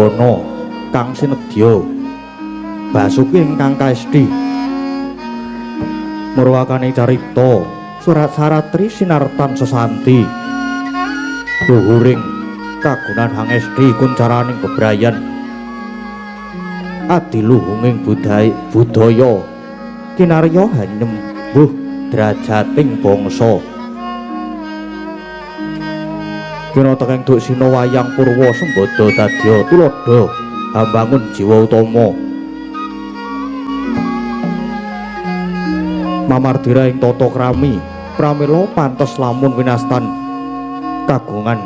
Bawana kang sinedya Basuki ingkang kaesti marwakane carita Surat Saratri sinartan sesanti luhuring kagunan hangesti kuncaraning bebrayan adiluhunging budaya kinarya hanyembuh drajating bangsa kinateng duk sina wayang purwa sembada dadya tuladha ambangun jiwa utama mamardira ing tata krami pramila pantes lamun winastan kagunan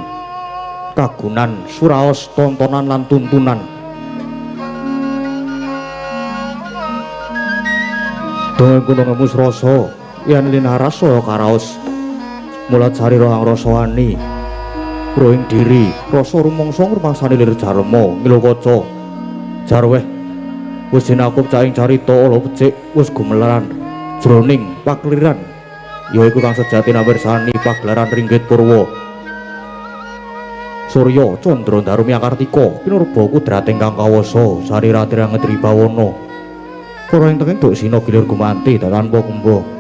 suraos tontonan lan tuntunan dengan gunung emus rasa yen linaras saya karaos mulat sari rohang rasawani roing diri rasa rumangsa ngrumangsani lir jarma mila kaca jarweh wis sinakup caing carita ala becik wis gumelaran jroning pakliran yaiku kang sejati nawirsani pagelaran Ringgit Purwa Surya Candra Darmi Kartika pinurba kudrat ingkang kawasa sarirati ngetri bawana para ing tenging duk sina gilir gumanti tanpa kumba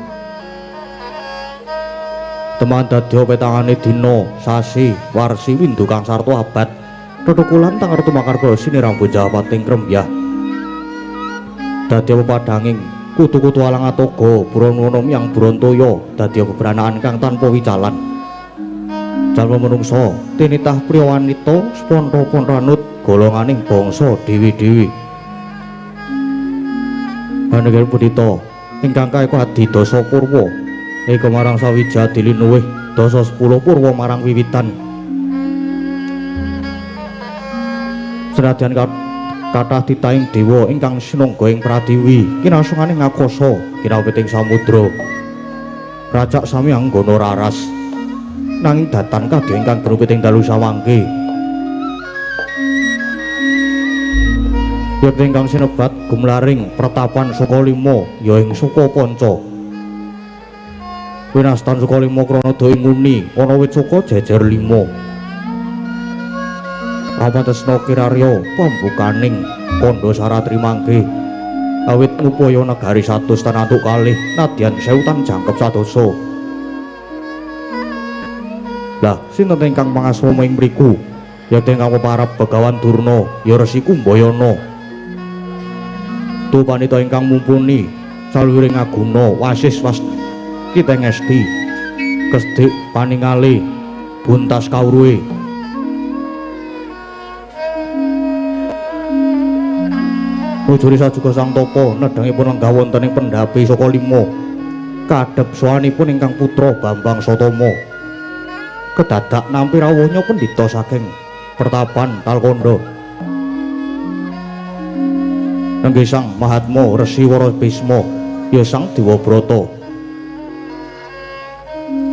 teman dadya petangane dina sasi warsi windu kang sarta abad tetukulan tangger tumakarga sinirang bojawating krembyah dadya pepadhanging kutu-kutu alang atoga Buronwono yang Burontaya dadya bebranaan kang tanpa wicalan jalma menungsa tinitah priya wanita sponta-pontanut golonganing bangsa dewi-dewi Anegel Budita ingkang kaeka adidasa purwa eka marang sawijati linuwih dasa 10 purwa marang wiwitan senadyan kathah titahing dewa ingkang sinangga ing pratiwi kinasungane ngakasa kinawiting samudra racak sami anggana raras nanging datan kadya ingkang grupiting dalu sawangke yekti ingkang sinebat gumlaring pretapan Sukalima ya ing Suka Panca winastan Sukalima krana daya nguni ana wit suka jejer 5 Amatesna kirarya pambukaning Kanda Saratri mangke awit ngupaya negari 100 tanantuk kalih nadyan 1000 tan jangkep sadosa lah sinten ingkang mangaswama ing mriku yekti ingkang peparab Begawan Durna ya Resi Kumbayana tupanita ingkang mumpuni saluwiring aguna wasis kiteng esti kesdik paningali buntas kawruhe Nujuri sajuga sang tapa nedhangipun lenggah wonten ing pendhapi Sukalima kadhep sowanipun ingkang putra Bambang Satama kedadak nampi rawuhnya pendhita saking pertapan Talkanda nenggih sang Mahatma Resi Wara Bisma ya sang Dewabrata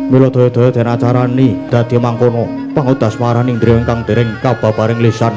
mila daya-daya den acarani dadi mangkono pangudasmaraning indra ingkang dereng kababaring lisan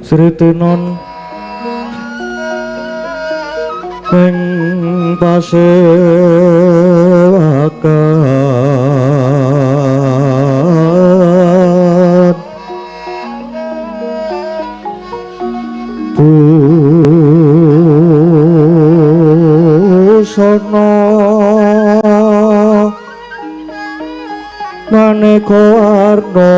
Sri Tinon ing pasewakan busana maneka warna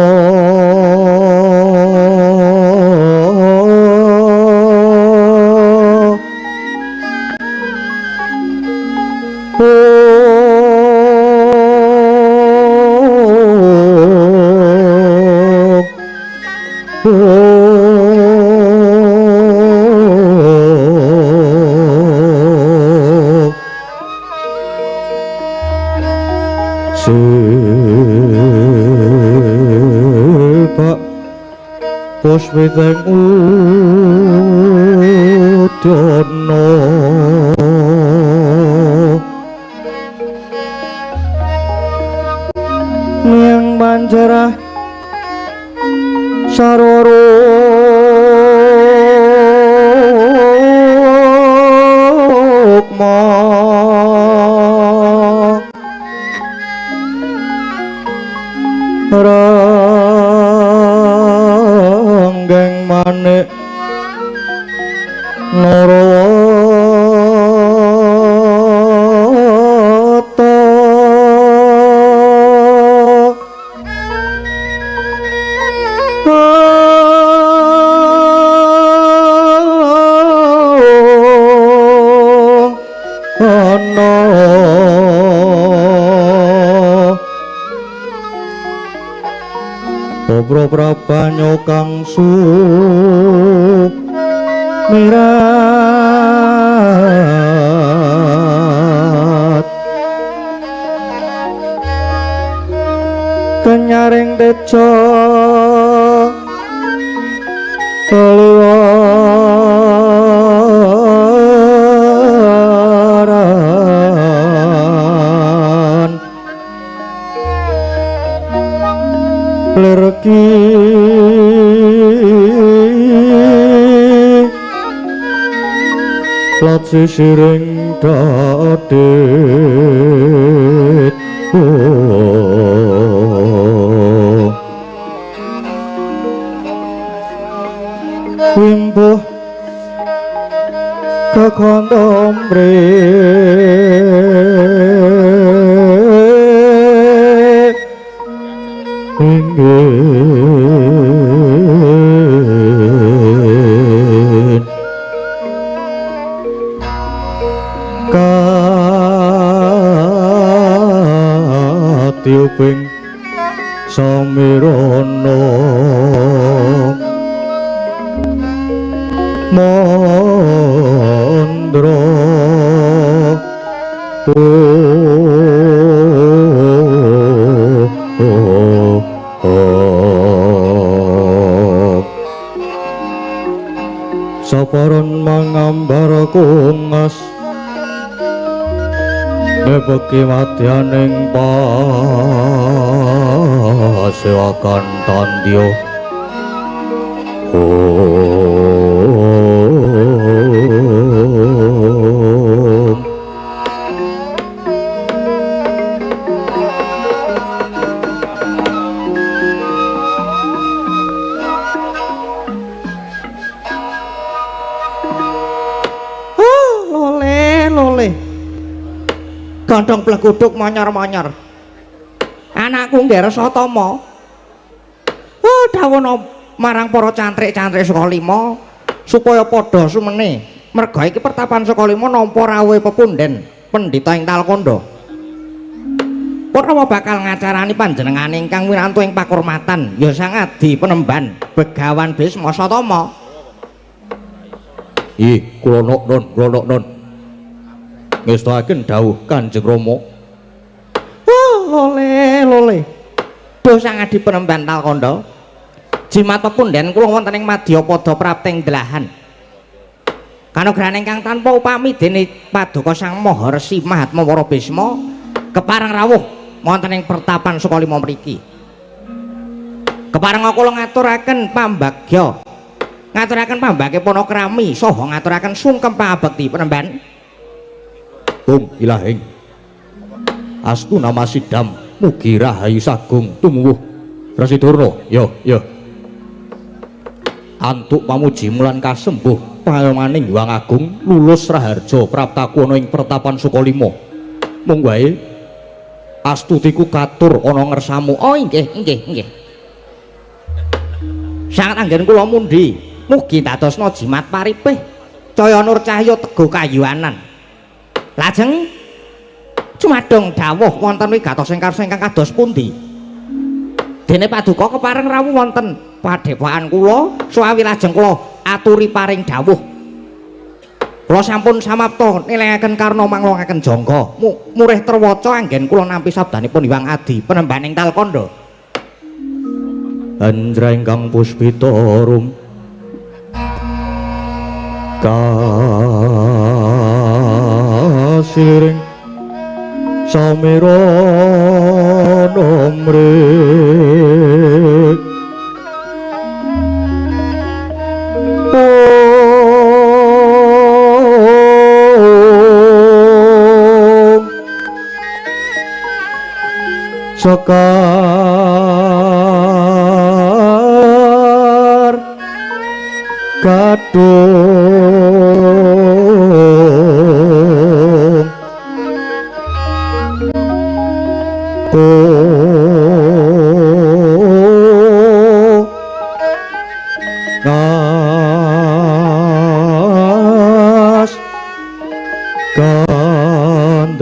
Puspiteng udana yang mancerah saroro ranggeng manik Narawata ana Obro prabanyo kang sumirat kenyaring deca keluaran lerki lat sisiring dadet wimbuh kakondom ingin katiuping samirana mandra saparon mangambar kungas nebeki madyaning pasewakan tandya Gandong pleguduk manyar-manyar. Anakku nggih rasa tama. Dawono marang para cantrik-cantrik saka lima supaya padha sumene. Merga iki pertapan saka lima nampa rawuhe pepunden pendhita ing Talkanda. Purnawa bakal ngacarani panjenengane ingkang wiranto ing pakurmatan ya Sang Adi Penemban Begawan Bisma Satama. Ih, kula nun. Ngestakaken dawuh Kanjeng Rama. Lole. Duh Sang Adi Penemban Talkanda. Jimat pepunden kula wonten ing Madyapada prapting delahan. Kanugrahan ingkang tanpa upami dene Paduka Sang Maha Resi Mahatma Wara Bisma kepareng rawuh wonten ing pertapan Sukalima mriki. Kepareng kula ngaturaken pambagya ngaturaken pambake panakrami saha ngaturaken sungkem pangabekti penemban. Tung Ilahing astu nama sidam mugi rahayu sagung tumuwuh Resi Durna. Yo antuk pamuji mulan kasembuh pangemaning Hyang Agung lulus raharja praptaku ana ing pertapan Sukalima. Mung wae astutiku katur ana ngersamu. Oh nggih. Sangat anggen kula mundi mugi dadosna jimat paripih caya nur cahya tego kayuanan. Lajeng cumadong dawuh wonten wigatos ingkang kados pundi? Dene paduka kepareng rawuh wonten padepokan kula suawi lajeng kula aturi paring dawuh. Kula sampun samapta nilengaken karna manglongaken jangka. Murih trewaca anggen kula nampi sabdanipun Hyang Adi penembaning Talkanda. Anjra ingkang puspita rum kasiring samira nomrek sekar kadung ngas kandanyo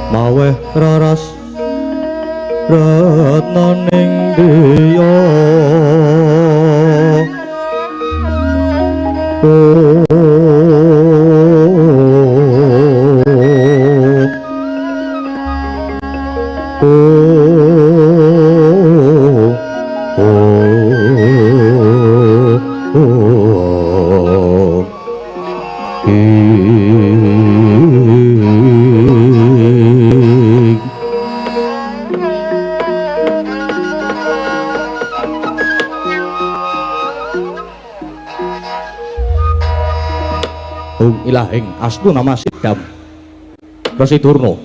maweh raras retnaning diya Ilahing astu nama sidam Resi Durna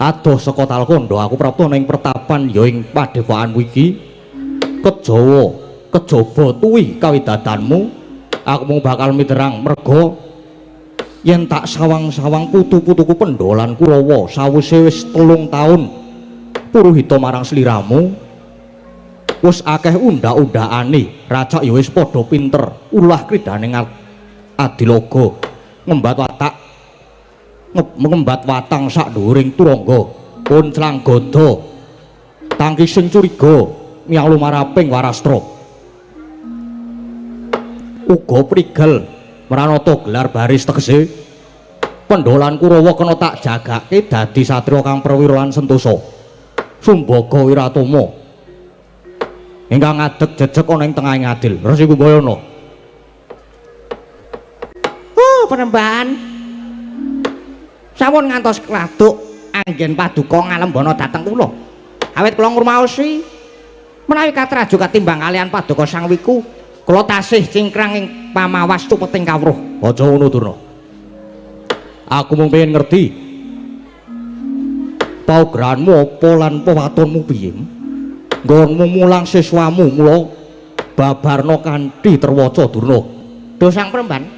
adoh saka Talkanda aku prapta ning pertapan ya ing padepokanmu iki kejaba tuwi kawidatanmu aku mung bakal miterang merga yen tak sawang-sawang putu-putuku pendolan Kurawa sawise wis 3 taun puruhita marang sliramu wis akeh undha-undhakane racak ya wis padha pinter ulah kridaning Adilogo ngembat watang sak dhuwuring turangga pun Clanggada tangki sing curiga miyalu maraping Warastra uga prigel mranata gelar baris tegese pendolan Kurawa kena tak jagake dadi satriya kang perwira lan sentosa Sumbaga Wiratama ingkang ngadeg jejeg ana ing tengahing adil Resi Kumbayana. Penembahan sampun ngantos kladuk anggen paduka ngalembana dhateng kula awit kula ngrumaosi menawi katraju katimbang kalian paduka Sang Wiku kula tasih cingkrang ing pamawas cupeting kawruh. Aja ngono Durna, aku mung pengen ngerti paugeranmu apa lan pewatonmu piye nggonmu mulang siswamu mula babarna kanthi terwaca Durna. Duh Sang Premban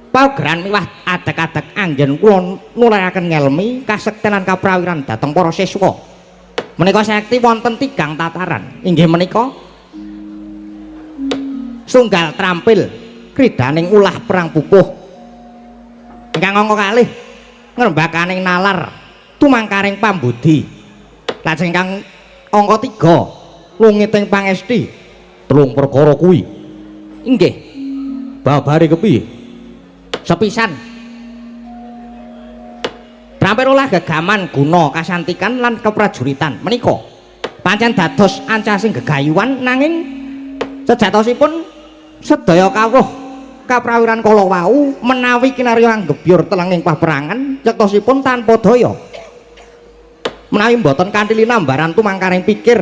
paugeran miwah adeg-adeg anggen kula nularaken ngelmi kasektenan kaprawiran dhateng para siswa. Menika sekti wonten 3 tataran. Inggih menika sunggal trampil kridaning ulah perang pupuh. Ingkang angka kalih ngrembakaning nalar tumangkaring pambudi. Lajeng ingkang angka 3 lungiting pangesti. 3 perkara kuwi. Inggih. Babare kepiye? Sepisan trampil ulah gegaman guna kasantikan lan keprajuritan menika pancen dados ancasing gegayuhan nanging sejatosipun sedaya kawruh kaprawiran kala wau menawi kinarya anggebyur telenging paperangan yektosipun tanpa daya menawi mboten kanthi linambaran tumangkaring pikir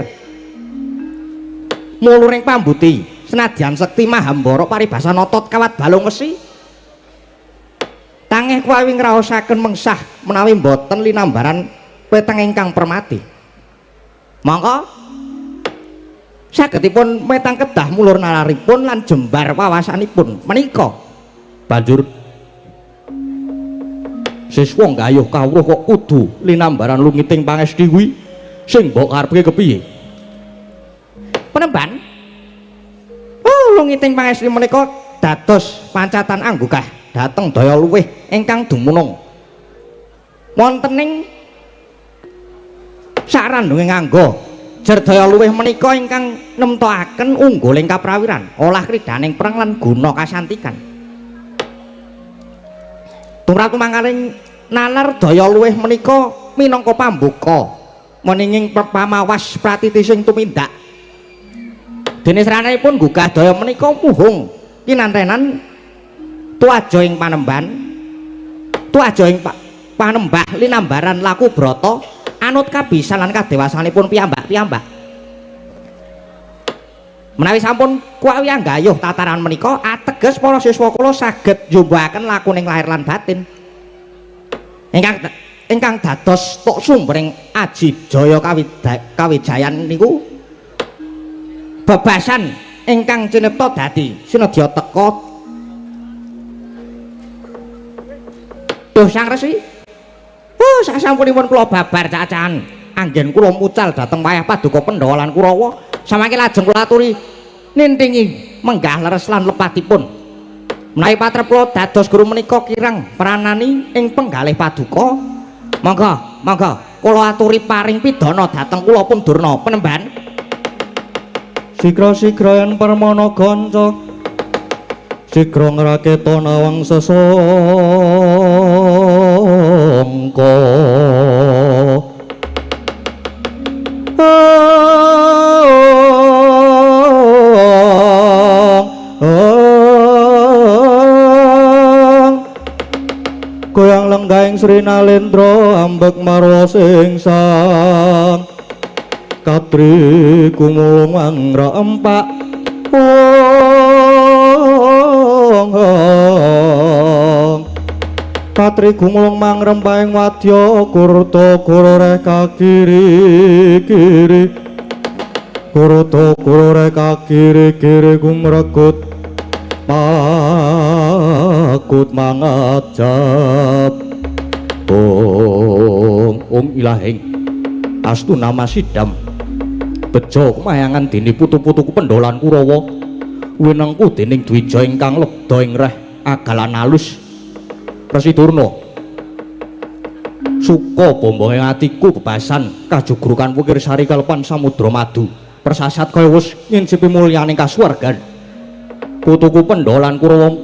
muluring pambuti senadyan sekti mahambara paribasa notot kawat balung wesi tangih kuwi ngraosaken mengsah menawi mboten linambaran peteng ingkang permati mongko sagedipun metang kedah mulur nalaripun lan jembar wawasanipun menika banjur siswa gayuh kawruh kok kudu linambaran lungiting pangesti kuwi sing mbok karepe kepiye penemban lungiting pangesti menika dados pancatan anggukah dhateng daya luwih ingkang dumunung wontening sarandunging angga jerdaya luwih menika ingkang nemtokaken ungguling kaprawiran olah kridaning perang lan guna kasantikan tumrap tumangkaring nalar daya luwih menika minangka pambuka meninging pamawas pratiti sing tumindak dene srananipun gugah daya menika muhung kinantenan tuaja ing panemban tuaja ing panembah linambaran laku brata anut kabisan lan kadewasanipun piyambak-piyambak menawi sampun kuwi anggayuh tataran menika ateges para siswa kula saged njombaken lakuning lahir lan batin ingkang dados tok sumbering aji jaya kawijayan niku bebasan ingkang cinipta dadi sinadya teka duh Sang Resi sasampunipun kula babar cacahan anggen kula mucal dhateng wayah paduka Pandhawa lan Kurawa samangke lajeng kula aturi nintingi menggah leres lan lepatipun menawi patrep kula dados guru menika kirang pranani ing penggalih paduka monggo kula aturi paring pidana dhateng kula pun Durna penemban sigra-sigra yen permana ganca sigra ngraketa nawang sesangka goyang lenggahing Sri Nalendra ambek marwa sing sang katri kumulung mangra empak katri gumulung mangrempaing wadya kurta kurore kakiri-kiri kurta kurore kakiri-kiri gumregut pakut mangajab Om Ilahing astu nama sidam bejo kemayangan dini putu-putuku pendolan Kurawa winengku dening Dwija ingkang lebda ing reh agalan alus Resi Durna suka bombonge atiku bebasan kajugrukan wukir sari kalepan samudra madu persasat kaya wis ngincipi mulyaning kasuwargan putuku pendolan Kurawa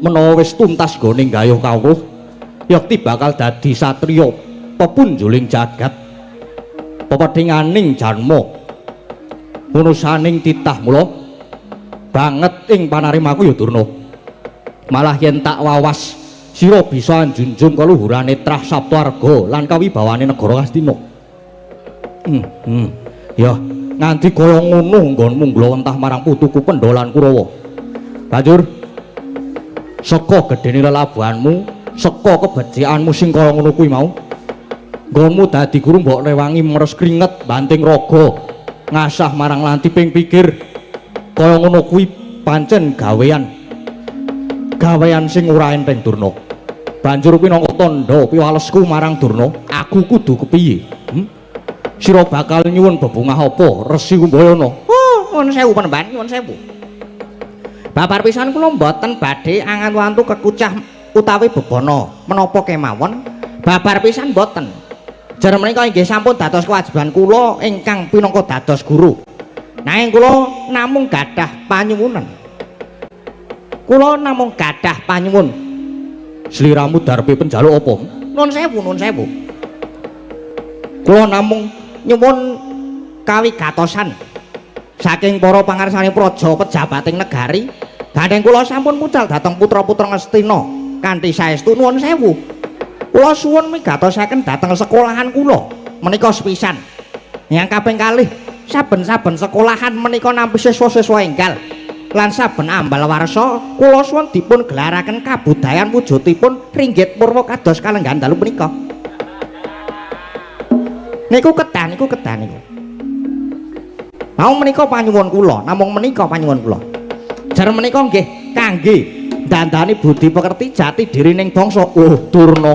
menawa wis tuntas goning gayuh kawruh yakti bakal dadi satriya pepunjuling jagat pepedhinganing janma unusaning titah mula banget ing panarimaku ya Durna malah yen tak wawas sira bisa njunjung kaluhurane trah saptawarga lan kawibawane negara Kastina ya nganti kaya ngono nggonmu nglawentah marang putuku pendolan Kurawa banjur saka gedene lelabuhanmu saka kebecikanmu sing kaya ngono kuwi mau nggonmu dadi guru mbok rewangi meres kringet banting raga ngasah marang lantiping pikir kaya ngono kuwi pancen gawean sing ora enteng Durna banjur pinangka tandha piwalesku marang Durna aku kudu kepiye sira bakal nyuwun bebungah apa Resi Kumbayana nyuwun sewu penemban nyuwun sewu babar pisan kula mboten badhe angan-wantu kekucah utawi bebana menapa kemawon babar pisan mboten jar menika inggih sampun dados kewajiban kula ingkang pinangka dados guru nanging kula namung gadah panyuwunan sliramu darpe penjaluk apa nuwun sewu kula namung nyuwun kawigatosan saking para pangarsaning praja pejabating negari Gandeng kula sampun pucal dhateng putra-putra Ngastina kanthi saestu nuwun sewu. Kula suwun migatosaken dhateng sekolahan kula menika sepisan. Yang kaping kalih saben-saben sekolahan menika nampi siswa-siswa enggal. Lan saben ambal warsa kula suwun dipun gelaraken kabudayan wujudipun ringgit purwa kados kalenggan dalu menika. Niku kedah niku. Mau menika panyuwun kula, namung menika panyuwun kula. Jar menika nggih kangge ndandani budi pekerti jati dirining bangsa. Oh, Durna.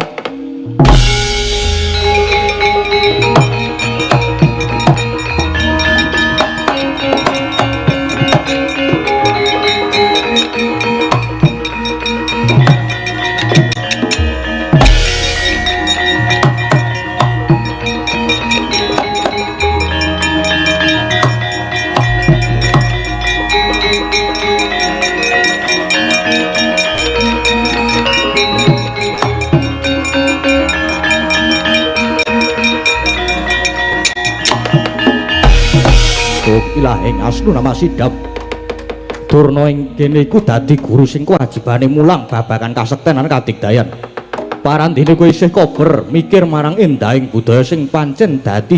Ilahing asnu nama sidap Durna ing kene iku dadi guru sing kewajibane mulang babagan kasektenan kadigdayan. Parandene kowe isih kober mikir marang endahing budaya sing pancen dadi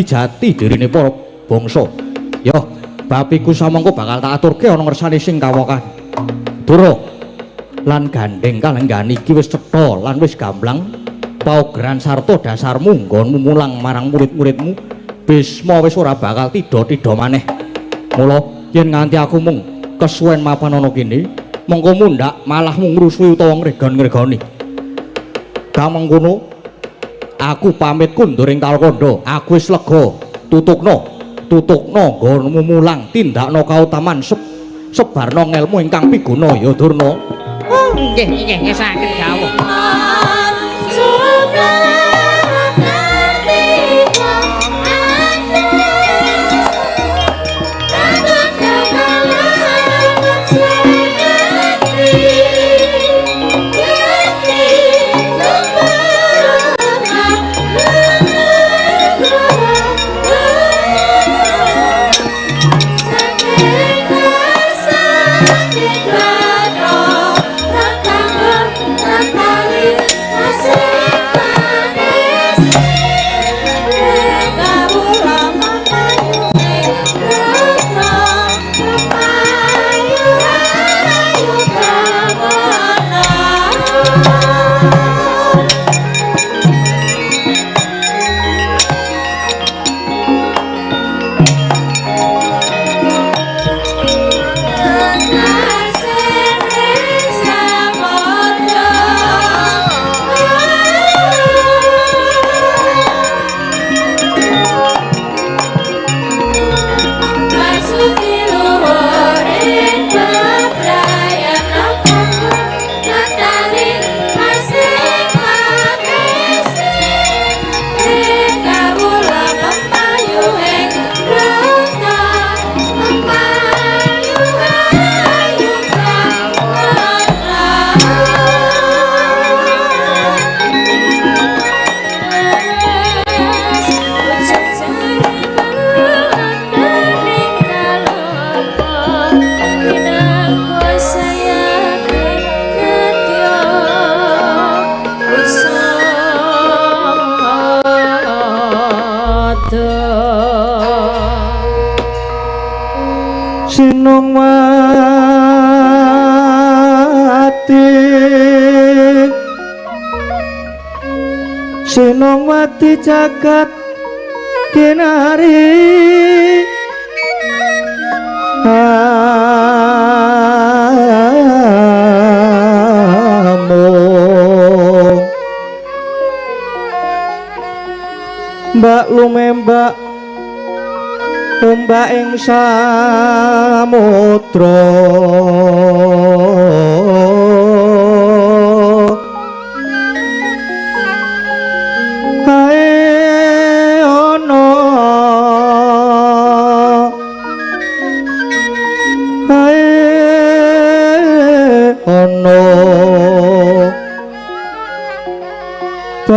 jati dirine para bangsa. Yo, bab iku samangka bakal tak aturke ana ngersane sing kawokan. Dura lan gandeng kalenggan iki wis cetha lan wis gamblang paugeran sarta dasarmu nggonmu mulang marang murid-muridmu. Bisma wis ora bakal tida-tida maneh. Mula yen nganti aku mung kesuwen mapan ana kene, mengko mundhak malah mung ngrusui utawa ngregon-ngregoni. Kamangkono aku pamit kundur ing Talkanda. Aku wis lega. Tutukna nggonmu mulang tindakna kautaman sebarna ngelmu ingkang piguna ya Durna. Oh, nggih saged dawuh. Senongwati jagat kinari Mbak lumembak ombak ing samudra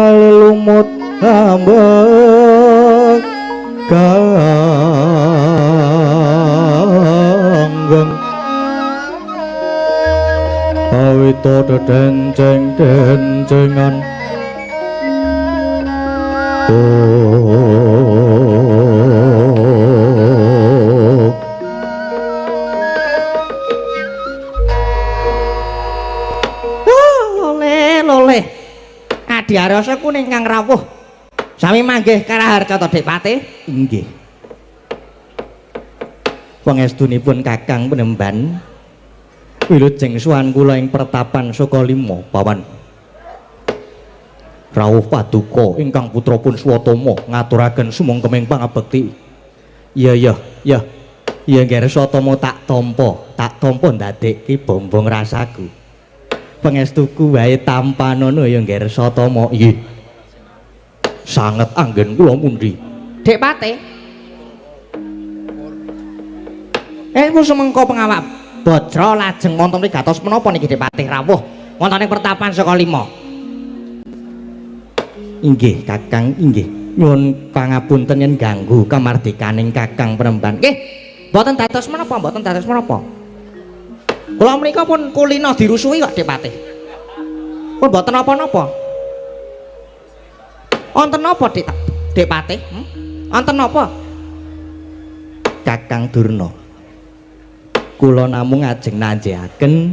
lumut ambek kanggeng dedenceng-dencengan loleh Adi Arasa kuning kang rawuh sami manggih Karaharca to Dik Patih inggih pangestunipun Kakang Penemban wilujeng suwan kula ing pertapan Sukalima pawan rawuh paduka ingkang putrapun Swatama ngaturaken sumangkeming pangabekti iya Gersatama tak tampa ndadekke bombong rasaku pangestuku wae tampanana ya Gersatama nggih sanget anggen kula mundi Dik Patih semengko pengawak Bajra lajeng wonten wigatos menapa niki Dik Patih rawuh wonten ing pertapan Sukalima inggih Kakang inggih nyuwun pangapunten yen ganggu kamardikaning Kakang Penemban nggih mboten dados menapa kula menika pun kulina dirusui kok Dik Patih pun mboten napa-napa wonten napa Dik Patih wonten napa Kakang Durna kula namung ajeng nanjehaken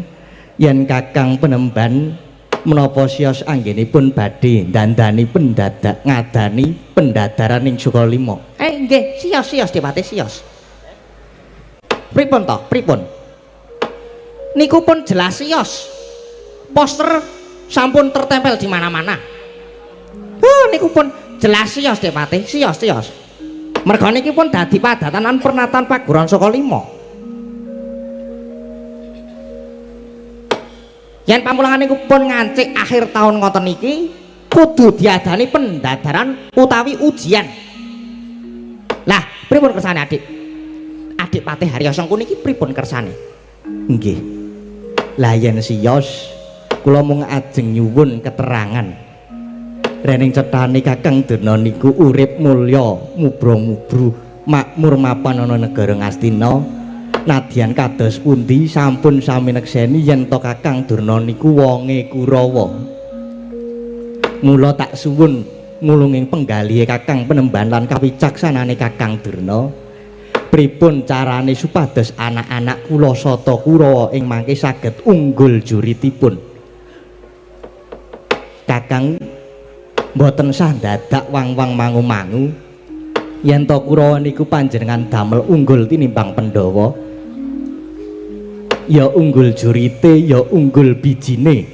yen Kakang Penemban menapa siyos anggenipun badhe ndandani ngadani pendadaran ing Sukalima nggih siyos Dik Patih siyos pripun niku pun jelas siyos poster sampun tertempel di mana-mana niku pun jelas siyos Dik Patih siyos merga niki pun dadi padatanan pernatan paguron Sukalima yen pamulangan niku pun ngancik akhir tahun ngoten niki kudu diadani pendadaran utawi ujian lah pripun kersane adik Patih Haryasangku niki pripun kersane nggih lah yen siyos kula mung ajeng nyuwun keterangan rening cethane Kakang Durna niku urip mulya mubra-mubru makmur mapan ana negara Ngastina nadyan kados pundi sampun sami nekseni yen to Kakang Durna niku wonge Kurawa mula tak suwun mulunging penggalihe Kakang Penemban lan kawicaksanane Kakang Durna pripun carane supados anak-anak kula sata Kurawa ing mangke saged unggul juritipun Kakang mboten sah dadak wang-wang mangu-mangu yen to Kurawa niku panjenengan damel unggul tinimbang Pandhawa ya unggul jurite ya unggul bijine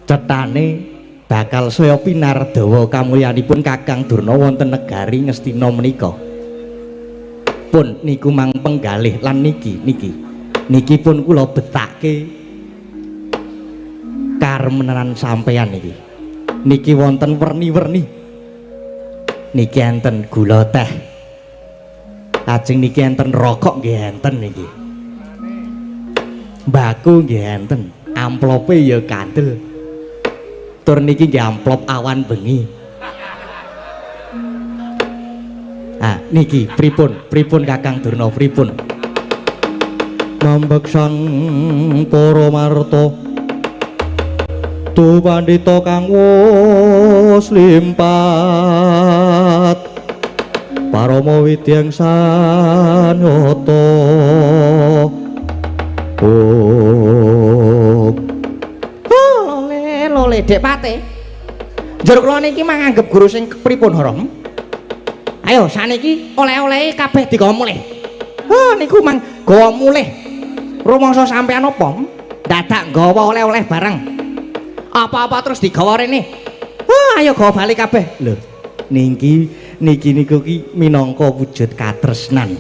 cethane bakal saya pinardawa kamulyanipun Kakang Durna wonten negari Ngastina menika pun niku mang penggalih lan niki pun kula betake karemenan sampeyan niki wonten werni-werni niki enten gula teh lajeng niki enten rokok nggih enten niki mbako nggih enten amplope ya kandel tur niki nggih amplop awan bengi niki pripun Kakang Durna pripun mambeksang para marta tu pandhita kang wus limpat parama widyang sanyata lole Dik Patih njur kula niki manganggep guru sing pripun Haram ayo saniki oleh-olehe kabeh digawa mulih niku mang gawa mulih rumangsa sampean apa dadak gawa oleh-oleh barang apa-apa terus digawa rene ayo gawa bali kabeh lho niki niku ki minangka wujud katresnan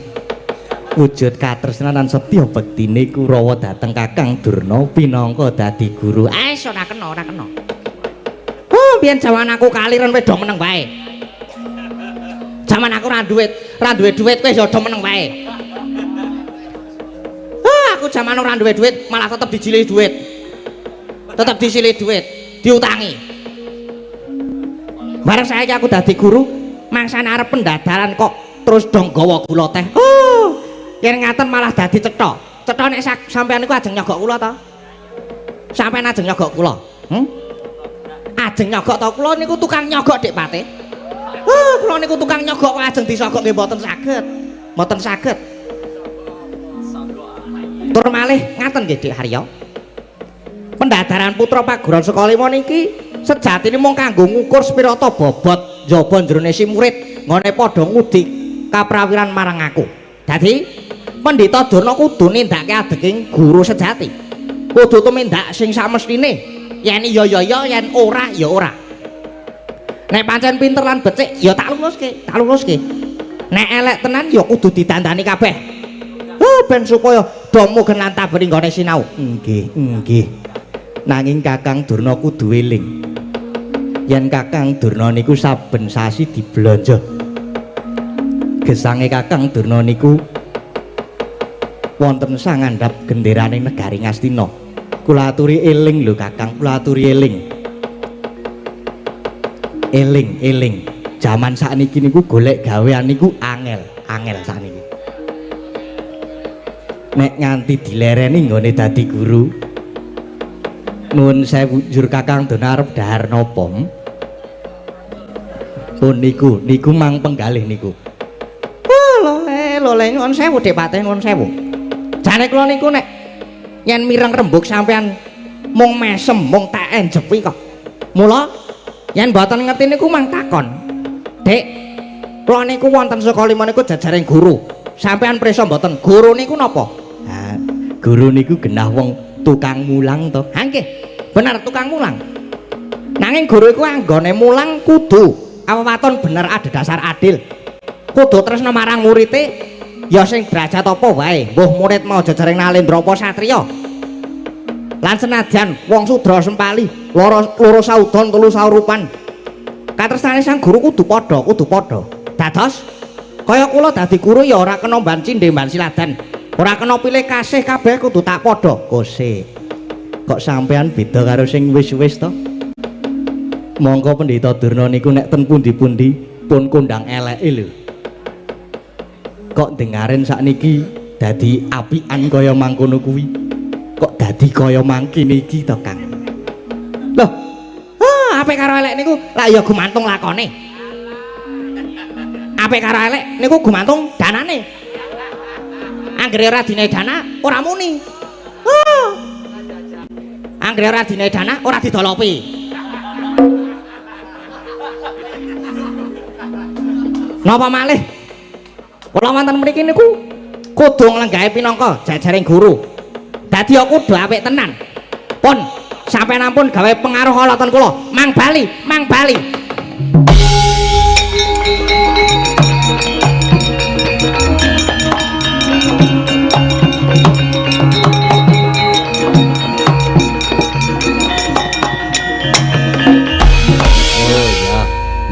lan setya bektine Kurawa dhateng Kakang Durna pinangka dadi guru ora kena biyen jaman aku kaliren wedo meneng wae jaman aku ra duwe duit kowe ya do meneng wae aku jaman ora duwe duit malah tetep dijilih duit diutangi bareng saiki aku dadi guru mangsane arep pendadaran kok terus dong gawa gula teh yen ngaten malah dadi cetha nek sampean niku ajeng nyogok kula ta Sampeyan ajeng nyogok kula. Ajeng nyogok to kula niku tukang nyogok Dik Pate. Kula niku tukang nyogok kok ajeng disogok nggih mboten saged. Mboten saged. Tur malih ngaten nggih Dik Haryo. Pendadaran putra paguron Sukalima niki sejatine mung kanggo ngukur sepira ta bobot njaba jerone si murid ngone padha ngudi kaprawiran marang aku. Dadi Pendhita Durna kudu nindakake adeking guru sejati. Kudu tumindak sing samestine. Yen iya ya ya, yen ora ya ora. Nek pancen pinter lan becik ya tak luluske, tak luluske. Nek elek tenan ya kudu didandani kabeh. Ben supaya domo gen lan taberi nggone sinau. Nggih, nggih. Nanging Kakang Durna kudu eling. Yen Kakang Durna niku saben sasi diblanja. Gesange Kakang Durna niku wonten sangandhap genderane negari Ngastina. Kula aturi eling lho Kakang, kula aturi eling. Eling, eling. Jaman sakniki niku golek gawean niku angel, angel sakniki. Nek nganti dilereni nggone dadi guru. Nuwun sewu njur Kakang Durna arep dhahar napa? Pun niku mang penggalih niku. Lole nuwun sewu Dik Pate, nuwun sewu. Jane kula niku nek yen mireng rembug sampean mung mesem, mung tak enjepi kok. Mula yen mboten ngerti niku mang takon. Dik, kula niku wonten Sukalima niku jajaring guru. Sampean prisa mboten? Guru niku napa? Ha, guru niku genah wong tukang mulang to. Ha nggih, bener tukang mulang. Nanging guru iku anggone mulang kudu awewaton bener adhedhasar adil. Kudu tresna marang murite ya sing derajat apa wae, mbuh murid mau jajaring Nalendra apa satriya. Lan senajan wong sudra sempali, loro saudon telu saurupan. Katresnane sang guru kudu padha, kudu padha. Dados kaya kula dadi guru ya ora kena mban cindhe mban siladan. Ora kena pilih kasih kabeh kudu tak padha. Kose. Kok sampean beda karo sing wis-wis to? Monggo Pendhita Durna niku nek ten pundi-pundi pun kondang eleke lho. Kok dengaren sakniki dadi apian kaya mangkono kuwi. Kok dadi kaya mangkene iki to, Kang? Loh, apik karo elek niku lak ya gumantung lakone. Apik karo elek niku gumantung danane. Anggere ora dinae dana ora muni. Anggere ora dinae dana ora didolopi. Napa malih? Kula wonten mriki niku kudu nglenggahe pinangka jajaring guru. Dadi aku kudu apik tenan. Pun sampeyan ampun gawe pengaruh ala ten kula. Mang bali, mang bali.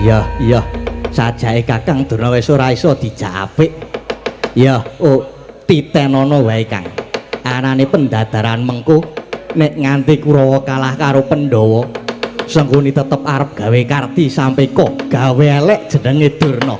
Oh ya. Sajake Kakang Durna wis ora iso dijapik. Ya, titenono wae Kang. Anane pendadaran mengko nek nganti Kurawa kalah karo Pandhawa, Sengkuni tetep arep gawe karti sampe kok gawe elek jenenge Durna.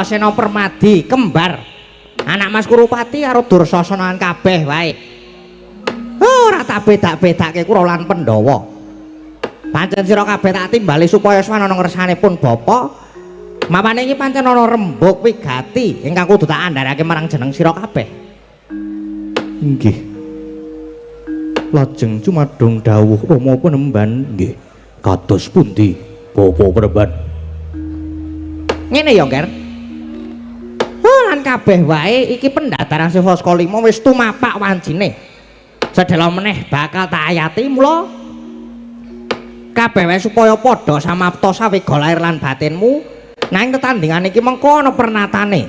Dursasena Permadi kembar anak Mas Kurupati karo Dursasana kabeh wae. Ora tak bedak-bedake kula lan Pandhawa. Pancen sira kabeh tak timbali supaya swanana ngersanipun bapa. Mapane iki pancen ana rembug wigati ingkang kudu tak andharake marang jeneng sira kabeh. Inggih. Lajeng cumadung dawuh Rama Penemban nggih. Kados pundi Bapa Penemban? Ngene ya, Nger. Lan kabeh wae iki pendhataran Sivasaka 5 wis tumapak wancine. Sedhela meneh bakal tak ayati mula kabeh wae supaya padha samapta sawega lair lan batinmu nang tetandingan iki mengko ana pernatane.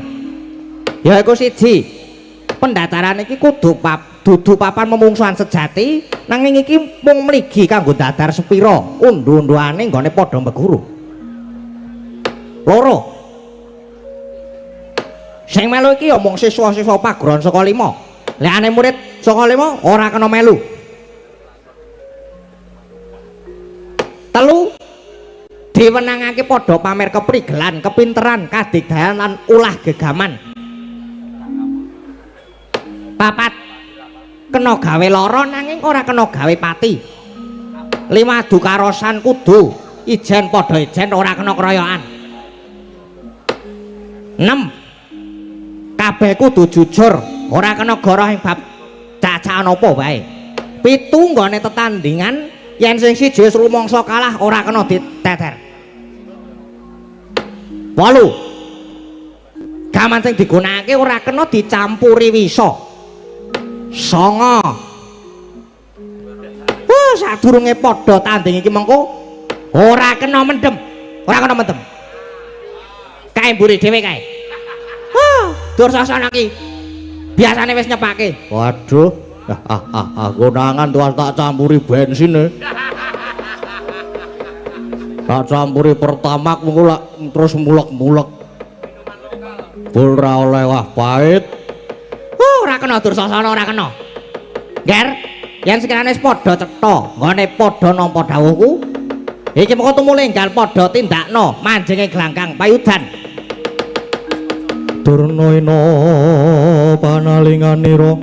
Ya iku siji. Pendhataran iki kudu dudu papan memungsuhan sejati nanging iki mung mligi kanggo dadar sepira undu-unduane nggone padha mbeguru. Loro. Sing melu iki ya mung siswa-siswa paguron saka 5. Liyane murid saka 5 ora kena melu. 3 diwenangake padha pamer keprigelan, kepinteran, kadigdayan lan ulah gegaman. 4 kena gawe lara nanging ora kena gawe pati. 5 adu karosan kudu ijen padha ijen ora kena keroyokan. 6 kabeh kudu jujur ora kena goroh ing bab cacakan apa wae. 7 nggone tetandingan yen sing siji wis rumangsa kalah ora kena diteter. 8 gaman sing digunakake ora kena dicampuri wisa. 9 sadurunge padha tanding iki mengko ora kena mendem. Kae mburi dhewe kae. Dursasana iki biasane wis nyepake. Waduh, konangan tuwas tak campuri bensin. Tak campuri pertamak terus mulek-mulek. Bul ra oleh wah pahit. Ora kena Dursasana ora kena. Nger, yen sekirane wis padha cetha, nggone padha nampa dawuhku. Iki mengko tumule enggal padha tindakno manjenge glangkang payudan. Durnaina panalinganira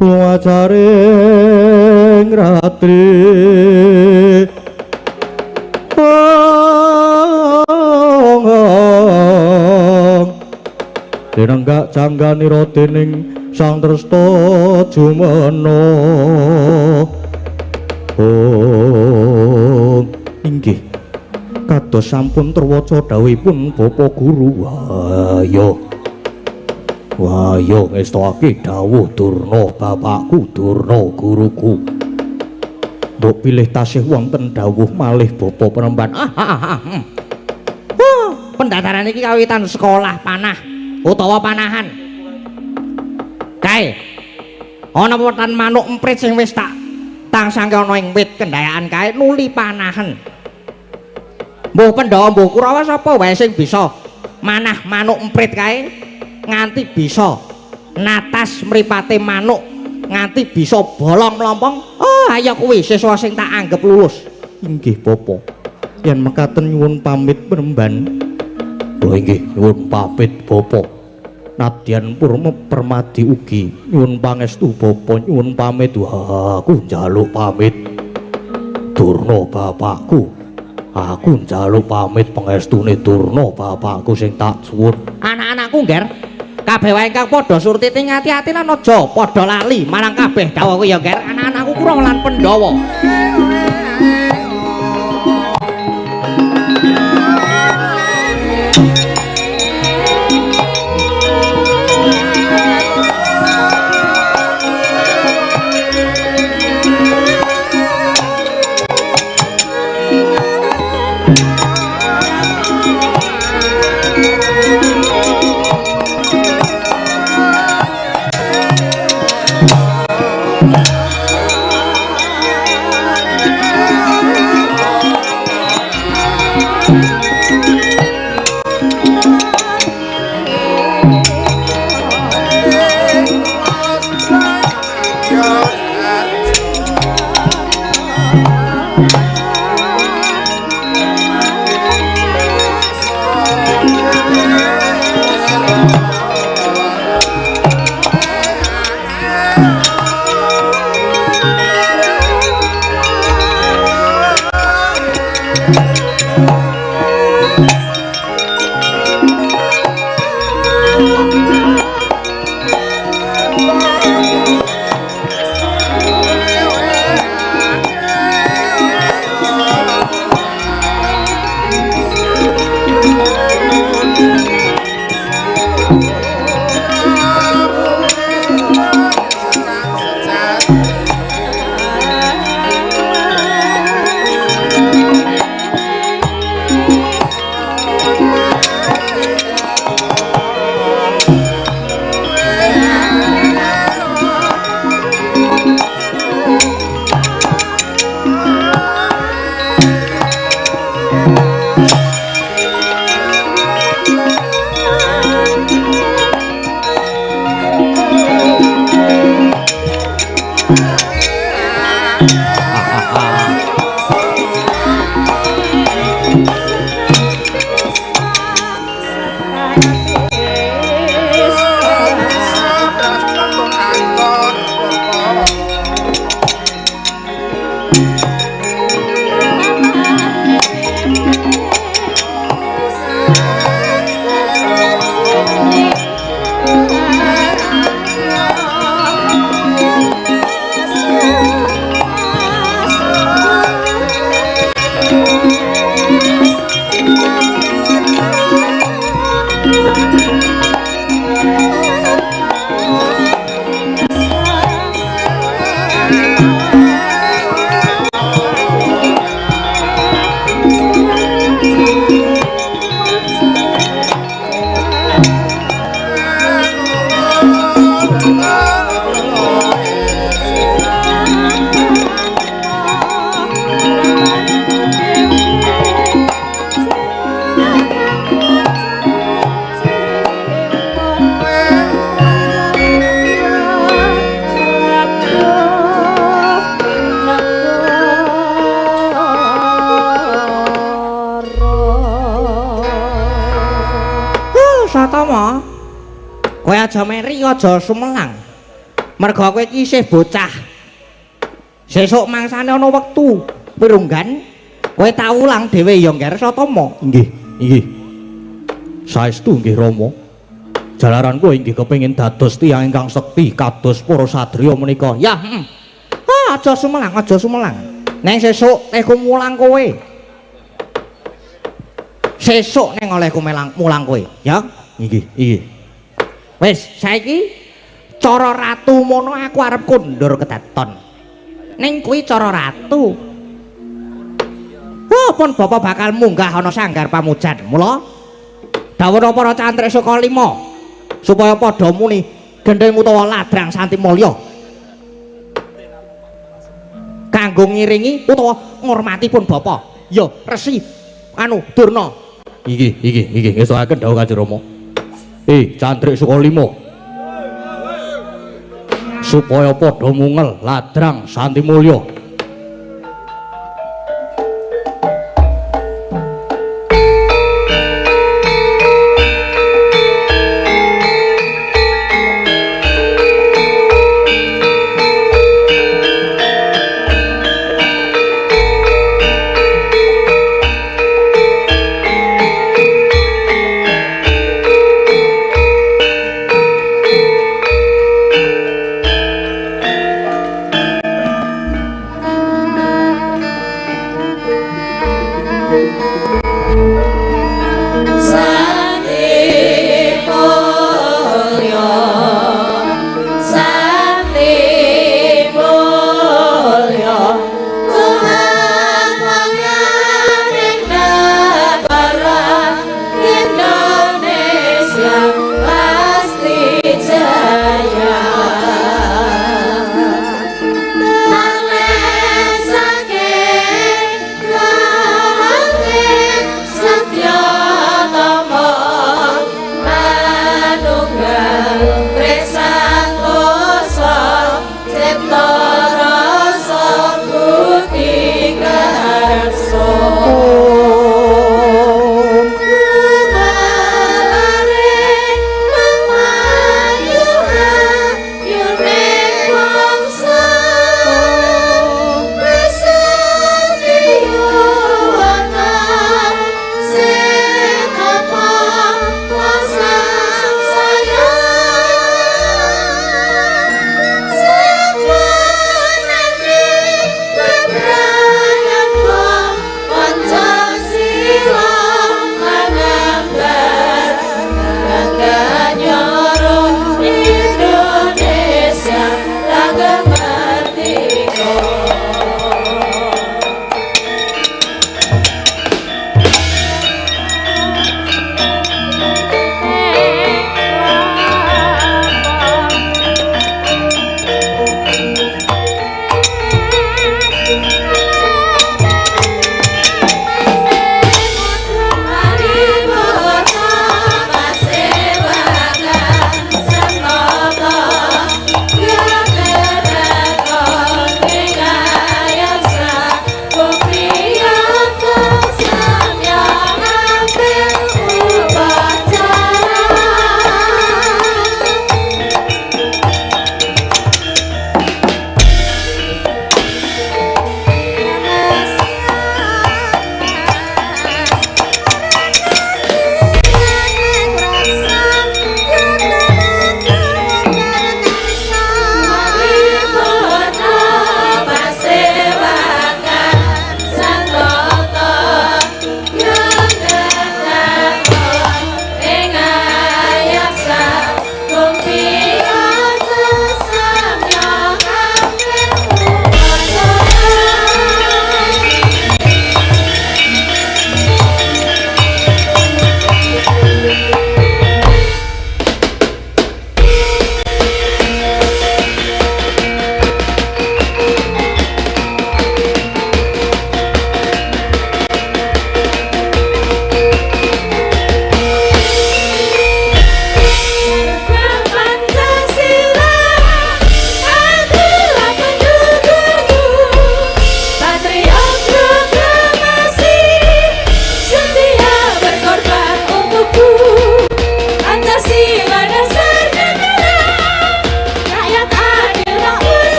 luwacaring ratri denenggak cangganira dening Sang Tresta Jumana. Oh inggih kados sampun terwaca dawuhipun Bapak Guru. Wahya ngestake dawuh Durna bapakku, Durna guruku. Mbok pilih tasih wonten dawuh malih Bapak Penemban. Pendhataran iki kawitan sekolah panah utawa panahan. Kae ana wetan manuk emprit sing wis tak tangsangke ana ing wit kendayaan kae nuli panahan. Mbuh Pandhawa mbuh Kurawa sapa wae sing bisa manah manuk emprit kae nganti bisa natas mripate manuk nganti bisa bolong mlompong. Oh ayo kuwi siswa sing tak anggap lulus. Inggih Bapak, yen mekaten nyuwun pamit Penemban. Lho inggih nyuwun pamit Bapak. Nadyan Purma Permadi ugi nyuwun pangestu Bapak, nyuwun pamit. Aku njaluk pamit Durna bapakku. Aku njaluk pamit pangestune Durna bapakku sing tak suwun. Anak-anakku Nger, kabeh wae ingkang padha surti ngati-ati lan aja padha lali marang kabeh dawuhku ya Nger. Anak-anakku Kurawa lan Pandhawa. Satama, kowe aja meri aja sumelang. Merga kowe iki isih bocah. Sesuk mangsane ana wektu pirunggan, kowe tau ulang dhewe ya ngger Satama. Inggih, inggih. Saestu nggih Rama. Jalaran kowe inggih kepengin dados tiyang ingkang sekti kados para satriya menika. Ya, aja sumelang, aja sumelang. Neng sesuk teku mulang kowe. Sesuk neng olehku mulang kowe, ya. Inggih, inggih. Wis, saiki cara ratu mono aku arep kondur kedaton. Ning kuwi cara ratu. Pun bapak bakal munggah ana sanggar pamujan. Mula dawuh para cantrik saka 5 supaya padha muni gendeng utawa ladrang Santi Mulya. Kanggo ngiringi utawa ngurmati pun bapak. Ya, Resi Durna. Inggih, ngestokaken dawuh Kanjeng Rama. Cantrik suka 5 supaya padha mungel ladrang Santi Mulya.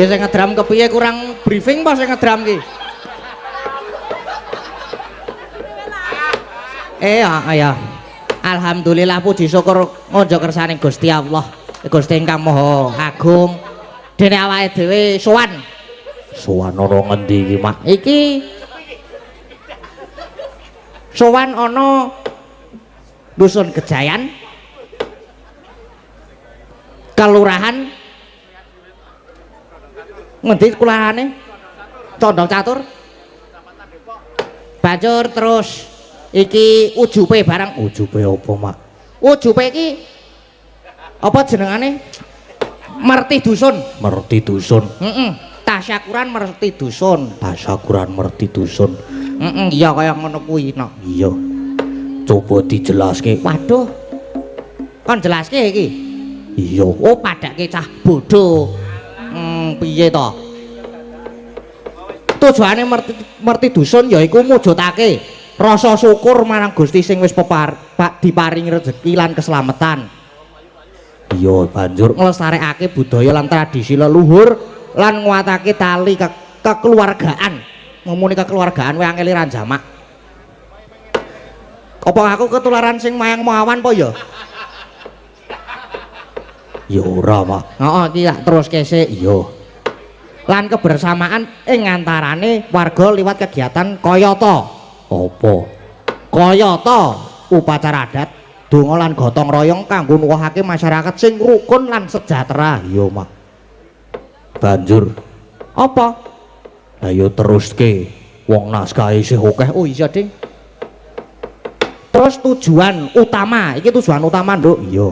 Nggih sing ngedram kepiye kurang briefing apa sing ngedram ki? Ya. Alhamdulillah puji syukur ngonjo kersaning Gusti Allah. Gusti ingkang Maha Agung. Dene awake dhewe sowan. Sowan ana ngendi iki, Mak? Iki sowan ana Dusun Gejayan. Kelurahan ngendi kelurahane? Condong Catur. Banjur terus iki ujupe barang. Ujupe apa, Mak? Ujupe iki apa jenengane? Merti Dusun. Merti Dusun. Tasyakuran Merti Dusun. Tasyakuran Merti Dusun. Iya kaya ngono kuwi no. Iya. Coba dijelaske. Waduh. Kon jelaske iki. Iya. Oh, padake cah bodoh. Piye to? Tujuane Merti Dusun yaiku mujudake rasa syukur marang Gusti sing wis diparingi rezeki lan keselamatan. Iya, banjur Nglestarekake budaya lan tradisi leluhur lan nguatake tali kekeluargaan. Ngomongin kekeluargaan wae angel ran jamak. Apa aku ketularan sing mayang mawan po ya? ya ora, Mak. Heeh, iki tak terus kesik. Iya. Lan kebersamaan ing antarane warga liwat kegiatan kayata. Apa? Kayata upacara adat, donga lan gotong royong kanggo nuwuhake masyarakat sing rukun lan sejahtera. Iya, Mak. Banjur Apa? ayo teruske. Wong naskah isih akeh. Oh iya, Ding. Terus tujuan utama, iki tujuan utama, Nduk. Iya.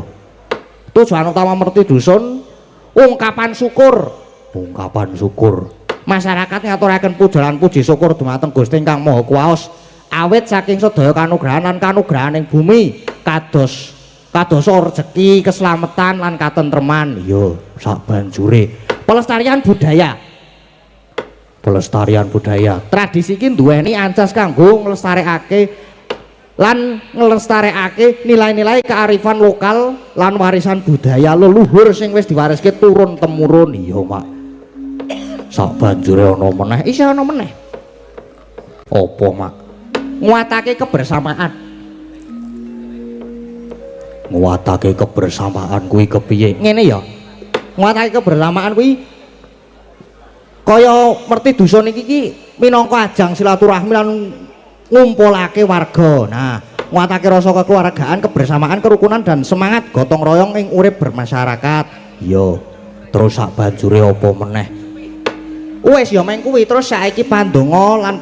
Tujuan utama Merti Dusun ungkapan syukur. Ungkapan syukur. Masyarakat ngaturaken puja puji syukur dumateng Gusti ingkang Maha Kuwaos awit saking sedaya kanugrahan lan kanugrahan ing bumi kados rezeki, keselamatan lan katentreman. Iya, sak banjure Pelestarian budaya. pelestarian budaya. Tradisi iki nduweni ancas kanggo nglestarekake lan nglestarekake nilai-nilai kearifan lokal lan warisan budaya leluhur sing wis diwariske turun temurun. Iya, Mak. Sak banjure ana meneh. Isih ana meneh. Apa, Mak? Nguatake kebersamaan. Nguatake kebersamaan kuwi kepiye? Ngene ya. Nguatake kebersamaan kuwi kaya Merti Dusun iki minangka ajang silaturahmi lan ngumpulake warga. Nah, nguatake rasa kekeluargaan, kebersamaan, kerukunan dan semangat gotong royong ing urip bermasyarakat. Iya. Terus sak banjure apa meneh? Wis ya meng kuwi terus saiki pandonga lan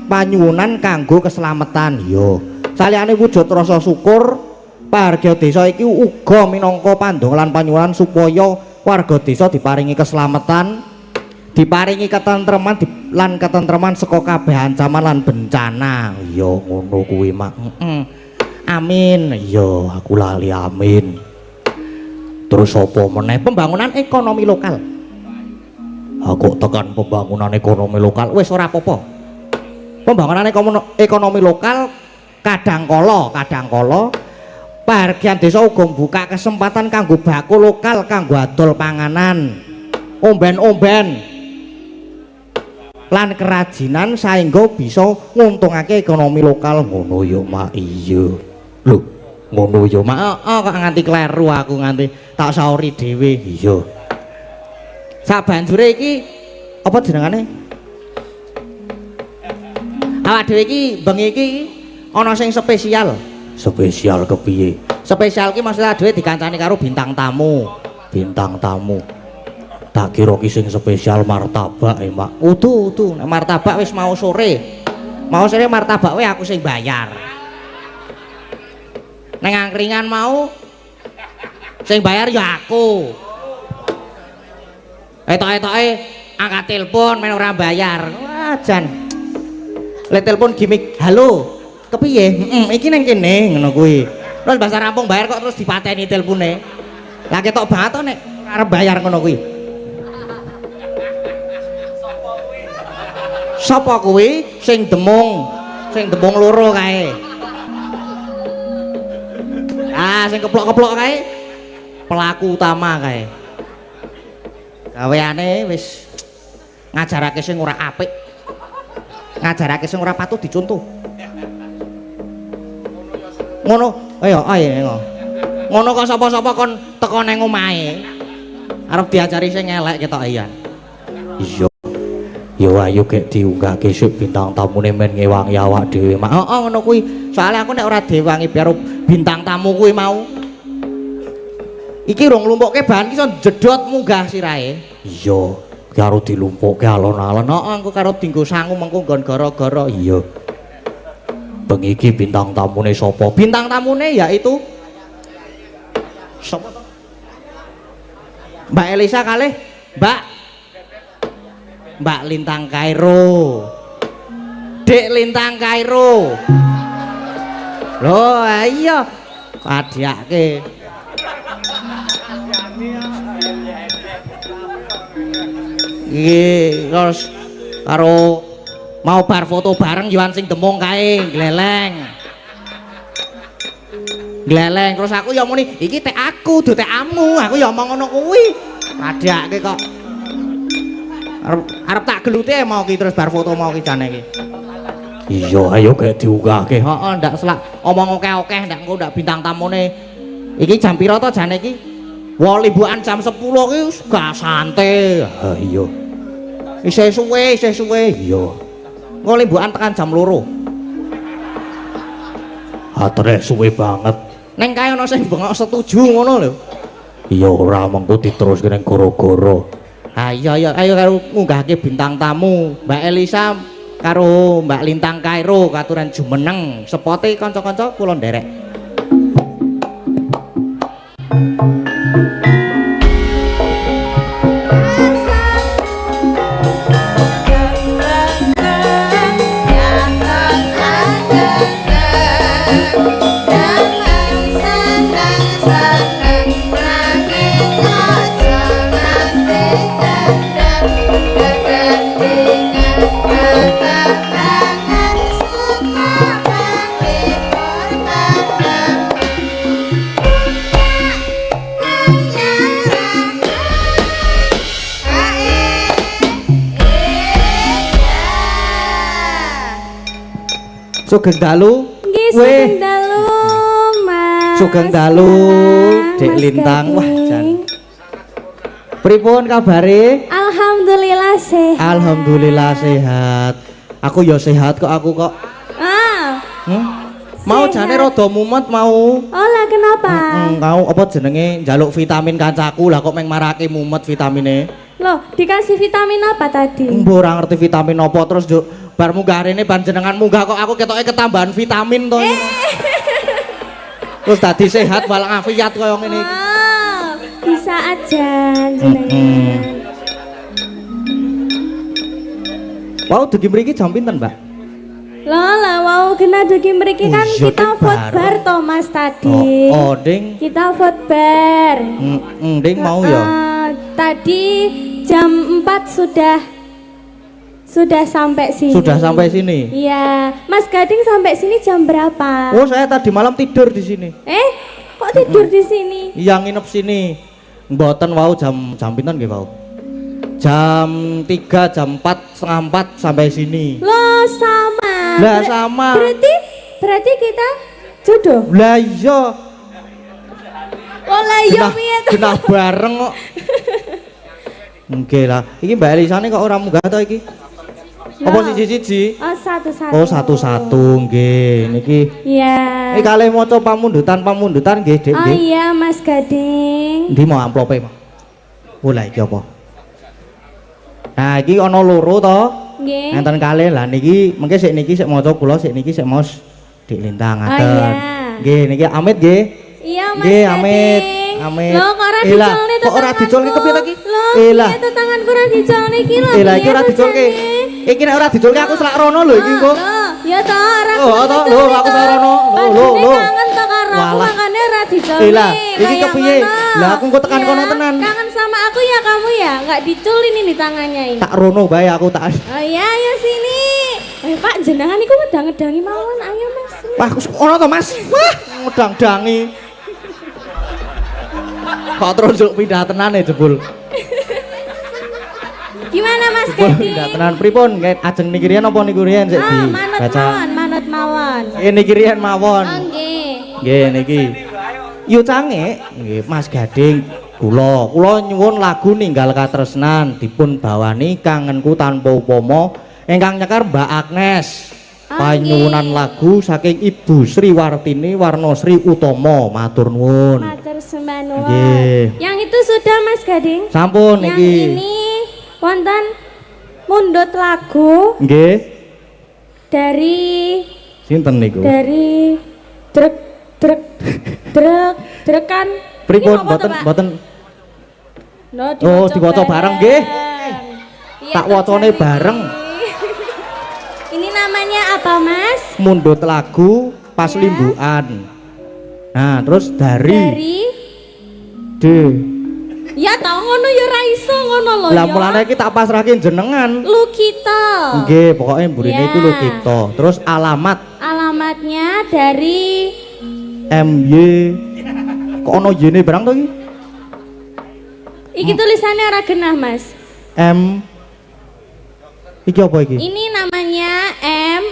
panyuwunan kanggo keselamatan. Iya. Saliyane wujud rasa syukur, warga desa iki uga minangka pandonga lan panyuwunan supaya warga desa diparingi keselamatan, diparingi ketentreman lan ketentreman saka kabeh ancaman lan bencana. Iya, ngono kuwi, Mak. Amin. Iya, aku lali amin. Terus apa meneh? Pembangunan ekonomi lokal. Aku tekan pembangunan ekonomi lokal. Wis ora apa-apa. Pembangunan ekonomi lokal kadangkala bagian desa uga mbuka kesempatan kanggo baku lokal kanggo adol panganan, omben-omben lan kerajinan saengga bisa nguntungake ekonomi lokal. Ngono ya, Mak. Iya. Lho, ngono ya, Mak. Kok nganti kleru aku nganti tak sauri dhewe. Iya. Sabanjure iki apa jenengane? Awak dhewe iki bengi iki ana sing spesial. Spesial kepiye? Spesial ki maksudnya dhewe dikancani karo bintang tamu. Bintang tamu. Tak kira ki sing spesial martabak, Mak. Udu, nek martabak wis mau sore. Mau sore martabak we aku sing bayar. Neng angkringan mau sing bayar ya aku. Etok-etoke angkat telepon men ora bayar. Wah, jan. Le telepon gimmick, "Halo, kepiye?" Iki nang kene ngono kuwi. Terus bahasa rampung bayar kok terus dipateni telepone. Lah ketok banget to nek arep bayar ngono kuwi. Sapa kuwi sing demung loro kae. Sing keplok-keplok kae pelaku utama kae. gaweane wis ngajarake sing ora apik. Ngajarake sing ora patut dicontoh. Ngono, ayo ngono. Ngono kok sapa-sapa kon teko nang omahe. Arep diajari sing elek ketok iyan. Iya. Yo ayo gek diunggahke sik bintang tamune men ngewangi awak dhewe. Heeh ngono kuwi. Soale aku nek ora diwangi biar bintang tamu kuwi mau. Iki rong lumpukke bahan ki iso jedot munggah sirahe. Iya, karo dilumpukke alon-alon. Heeh engko karo dinggo sangu mengko nggon gara-gara. Iya. Bengi iki bintang tamune sapa? Bintang tamune yaitu sapa to? Mbak Elisa kalih Mbak Lintang Kairo. Dek Lintang Kairo. Loh, iya. Adiake. Iki terus karo mau bar foto bareng Yuan sing demung kae, gleleng. Gleleng terus aku ya muni, iki tek aku, do tek amu. Aku ya omong ngono kuwi. Adiake kok. Arep tak gelute mau ki terus bar foto mau ki jane ki. Iya, ayo gek diunggahke. Heeh, ndak selak omong akeh-akeh ndak engko ndak bintang tamune. Iki jam pira to jane iki? Walibuan jam 10 ki wis gak santai. Ha iya. Isih suwe. Iya. Engko limbukan tekan jam 2. Atrek suwe banget. Neng kae ana sing bengok setuju ngono lho. Iya ora mengko diteruske ning goro-goro. Ha iya ayo karo ngunggahke bintang tamu Mbak Elisa karo Mbak Lintang Kairo katuran jumeneng. Sepote kanca-kanca kula nderek. Sugeng dalu. Nggih, sugeng dalu, Mas. Sugeng dalu, Dek Mas Lintang. Gading. Wah, jan. Pripun kabare? Alhamdulillah sehat. Alhamdulillah sehat. Aku ya sehat kok aku kok. Ah. Mau Sehat. jane rada mumet mau. Oh lah kenapa? Kau apa jenenge njaluk vitamin kancaku lah kok meng marake mumet vitamine. Loh, dikasih vitamin apa tadi? Mbok ora ngerti vitamin apa terus juk bar munggah rene panjenengan munggah kok aku ketoke ketambahan vitamin to. Terus tadi sehat walafiat kaya ngene iki. Oh, bisa aja jenengan. Wow, dugi mriki jam pinten, Mbak? Loh lah, wow kena dugi mriki kan Iya, kita Dek, vote baru. bar toh Mas tadi. Ding. Kita vote bar. Ding mau ya. Tadi jam 4 sudah sampai sini. Sudah sampai sini. Iya, Mas Gading sampai sini jam berapa? Oh, saya tadi malam tidur di sini. Kok tidur di sini? Iya nginep sini. Mboten wau jam pinten nggih wau? Jam 3, jam 4, setengah 4 sampai sini. Loh, sama. Lah sama. Berarti kita jodoh. Lah iya. Oh lah iya piye to? Genah bareng kok. Nggih lah. Iki Mbak Elisa kok ora munggah to iki? Apa siji-siji? Oh, satu-satu. Oh, satu-satu nggih. Niki Iya. iki kalih maca pamundutan nggih, Dik Oh nggih. iya, Mas Gading. Ndi mau amplope, Mas? Oh, lah iki apa? Nah, iki ana loro to. Nggih. Ngenten kalih lah niki mengke sik niki sik maca kula sik niki sik mos Dik Lintang ngaten. iya. Nggih, niki Amit nggih. Iya, Mas Nggih, Gading. Amit. Amit. Loh, kok ora Elah, dicolne kok ora dicolne kepiye to iki? Loh, Elah. piye to tanganku ora dicolne iki lho. Elah, iki piye ora to dicolke. jane? Iki nek ora dicolke aku selak rono lho iki kok. Loh, ya toh ora. Oh, toh, lho, aku selak rono. Lho. Kangen to karo aku Walah. makane ora dicolne. Elah, iki kayak kepiye? ngono. Lah, aku engko tekan Iya, kono tenan. Kangen sama aku ya kamu ya? Enggak diculin ini tangannya ini. Tak rono bae aku tak. Oh iya, ayo sini. Pak, jenengan iku ngedang-ngedangi mawon, ayo Mas. Wah, ono to, Mas? Wah, ngedang-dangi. Kok terus juk pindah tenan ya jebul. Gimana Mas Pripun Gading? enggak tenan pripun? Nggih ajeng niki riyen apa niku riyen sik di Manut mawon. Niki riyen mawon. Oh, nggih. Nggih niki. Yu cange, nggih Mas Gading kula nyuwun lagu ninggal katresnan dipun bawani kangenku tanpa upama ingkang nyekar Mbak Agnes. Panyuwunan lagu saking Ibu Sri Wartini Warnosri Utomo, matur nuwun. Matur sembah nuwun. Nggih. Yang itu sudah Mas Gading. Sampun Yang niki. ini wonten mundut lagu Nggih. dari Sinten niku? drek drekan. Pripun Ini apa tuh, boten Pak? boten No, Oh, diwaca bareng nggih. Iya, Tak wacane Jadi. bareng. Ini namanya apa Mas? Mundut lagu pas Ya. limbukan. Nah, terus dari D. Ya tau ngono ya ra iso ngono lho Lah ya. mulane iki tak pasrahke jenengan. Lu kita. Nggih, pokoke mburine Ya. iku lho kita. Terus alamat Alamatnya dari MY. Kok ono Y-ne barang to iki? iki tulisannya ora genah Mas. M. Iki apa iki? Ini namanya M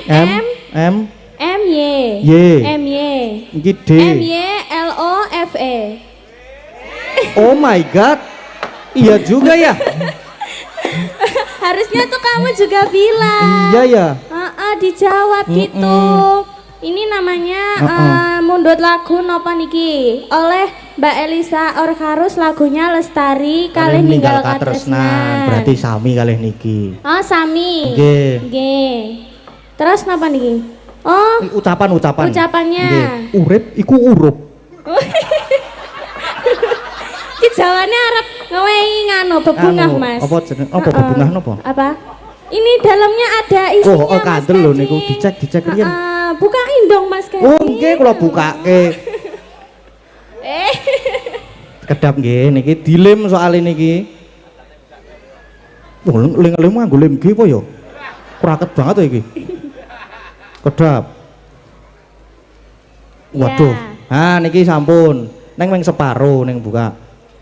Y. Y. MY. Iki D. MYLOFE. Oh my god. Iya juga ya. Harusnya tuh kamu juga bilang. Iya ya. Dijawab gitu. Ini namanya mundut lagu nopo niki oleh Mbak Elisa Orkarus, lagunya Lestari kalih ninggal katresnan. Berarti sami kalih niki. Oh sami. Nggih. Nggih. Terus napa niki? Oh Ucapan. ucapannya. Nggih. Urip iku urup. Ki jawane arep ngewehi nganu bebungah Anu, Mas. Apa jeneng? Apa bebungah napa? Apa? Ini dalamnya ada isinya. Oh, kandel lho niku dicek riyen. Bukain dong Mas Gading. Oh, nggih kula bukake. Kedap nggih niki dilem soal niki. Oh, ling-ling nganggo lem nggih apa ya? Kuraket banget ya iki. Kedap. Waduh. Ya. Niki sampun. Neng meng separo neng buka.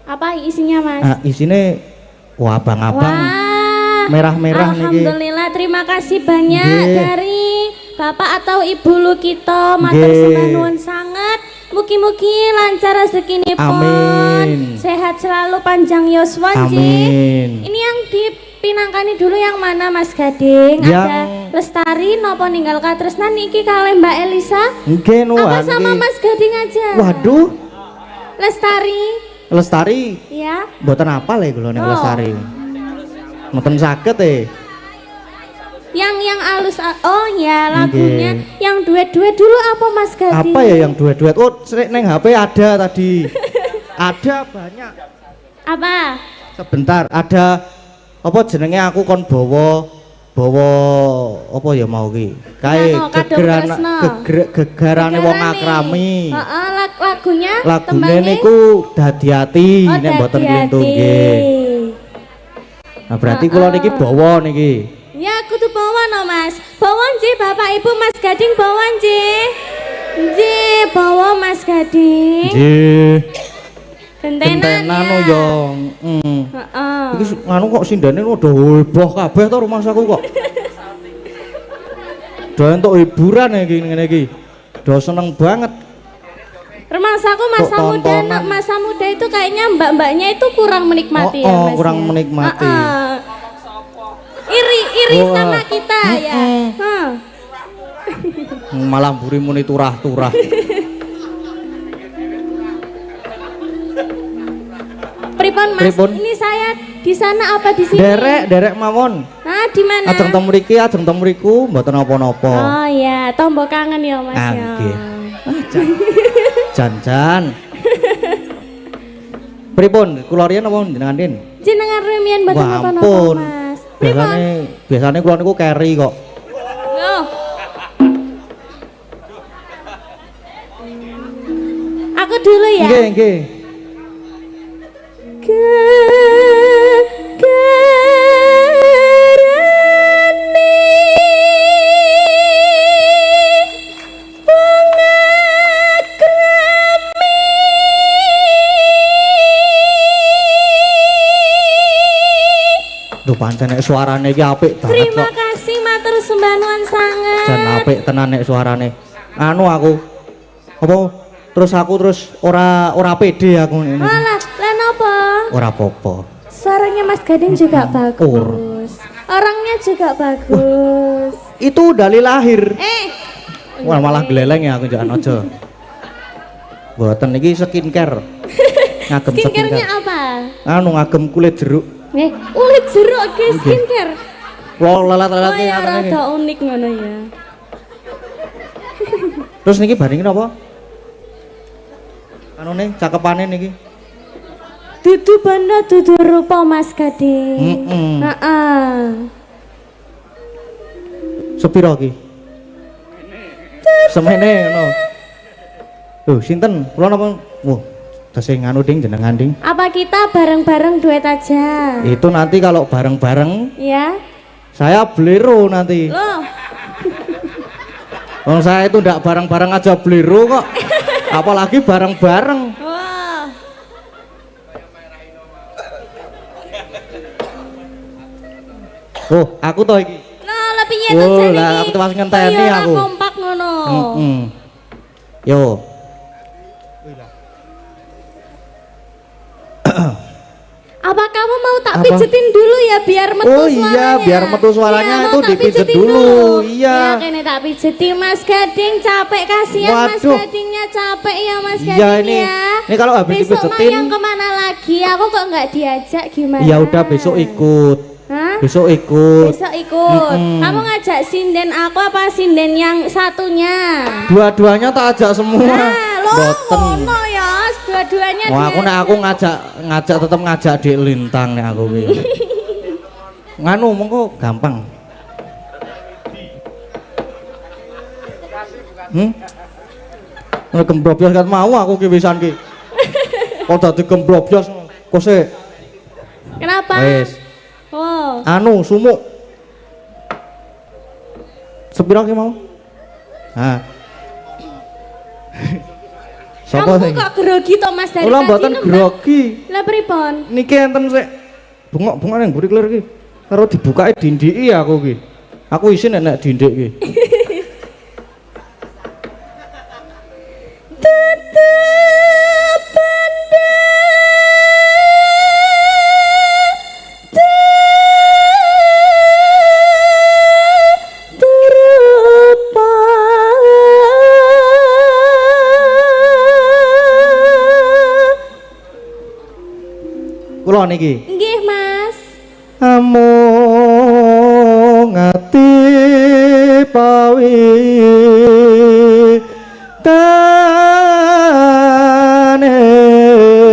Apa isinya Mas? Isine wah abang-abang. Wah, merah-merah niki. Alhamdulillah, terima kasih banyak Nggih. dari Bapak atau Ibu Lukito. Matur Nggih. sembah nuwun sangat. Mugi-mugi lancar rezekinipun. Amin. Sehat selalu, panjang yuswa nggih. Amin. Ini yang dipinangkani dulu yang mana Mas Gading? Yang- Ada Lestari nopo ninggal katresnan niki kalih Mbak Elisa. Nggih nuwun. Apa sama Mas Gading aja? Waduh, Lestari. Lestari Ya. mboten apal ya kula nek Oh. Lestari. Mboten saged Yang alus oh ya lagunya yang duet-duet dulu apa Mas Gading? Apa ya yang duet-duet? Oh, neng HP ada tadi. Ada banyak. Apa? Sebentar, ada apa jenenge aku kon bawa apa ya mau ki? Kae Ngano, Kadung Tresno. gegerane wong akrami. Heeh, lagunya Lagune tembangnya? niku dadi ati Oh, nek mboten Dadi klintu Ati. nggih. Nah, berarti kula niki bawa niki. Ya kudu bawa no Mas. Bawa nggih Bapak Ibu Mas Gading bawa nggih. Nggih, bawa Mas Gading. Nggih. Gentenan Gentenan ya. yo. Heeh. Iki nganu kok sindane udah heboh kabeh to rumah saku kok. Do entuk hiburan iki ngene iki. Do seneng banget. Rumahsaku masa Kok muda, tontonan? masa muda itu kayaknya mbak-mbaknya itu kurang menikmati ya Mas. Kurang ya? menikmati. Iri Wah. sama kita ya. Hah. Malah mburi muni turah-turah. Pripun Mas? Pripun? Ini saya di sana apa di sini? Derek mawon. Nah, di mana? Ajeng teng mriki, ajeng teng mriku mboten napa-napa. Oh ya, tombol kangen ya Mas ya. Nggih. Jan-jan. Pripun? Kula riyen apa jenengan Din? Jenengan rumiyin mboten Wah, napa-napa ampun. Mas. Pripun? Biasane kula niku carry kok. Loh. Aku dulu ya. Nggih. pancen nek suarane iki apik banget Terima kok. kasih matur sembah nuwun sanget. Jan apik tenan nek suarane. Anu aku. Apa terus ora pede aku ini. Alah, lan apa? Ora apa-apa. Suaranya Mas Gading juga bagus. Orangnya juga bagus. Itu dari lahir. Wah, malah Oke. geleleng ya aku jangan aja. Mboten iki skincare. Ngagem Skincare-nya apa? Anu ngagem kulit jeruk. Kulit jeruk ke skincare. Wah, Oh lelat-lelat ya ngene iki. rada unik ngono ya. Terus niki baringin apa? Anu nih cakepane niki. Dudu banda dudu rupa Mas Gading. Heeh. Heeh. Sepiro iki? Semene ngono. Lho, sinten? Kula napa? Wah, tasih nganu ding jenengan ding. Apa kita bareng-bareng duet aja? Itu nanti kalau bareng-bareng Ya. saya bolero nanti. Loh, Wong saya itu ndak bareng-bareng aja bolero kok. Apalagi bareng-bareng. wah. Oh, aku toh iki. Nah, lebih Oh, nyetut lah, aku tuh masih ngenteni Ayo, aku. kompak ngono. Heeh. Yo. Apa kamu mau tak Apa? pijetin dulu ya biar metu Oh suaranya? iya, biar metu suaranya Iya, mau itu tak dipijet pijetin dulu. Iya. Ya, kene tak pijetin Mas Gading, capek kasihan Mas Waduh. Gadingnya capek ya Mas Iya, Gading ini- ya. ini kalau habis besok dipijetin- Mayang kemana lagi? Aku kok nggak diajak gimana? Ya udah besok ikut. Hah? Besok ikut. Besok ikut. Mm-mm. Kamu ngajak sinden aku apa sinden yang satunya? Dua-duanya tak ajak semua. Nah, lo Boten. ngono ya, dua-duanya Wah, aku nek aku ngajak tetep ngajak Dik Lintang nek aku ki. Nganu mengko gampang. Nek gembrobyos kat mau aku ki wisan ki. Kok dadi gembrobyos kok sik. Kenapa? Wis. Oh, Anu sumuk. Sepiro ki mau? Hah. Sopo kamu sing? kok grogi to Mas dari Ora tadi mboten nembak? grogi. Lah pripun? Niki enten sik bengok-bengok nang mburi klir iki. Karo dibukake dindiki aku ki. Aku isin nek dindik ki. Tetep benda terupa. Kula niki. Nggih Mas. Amung ati pawi tane.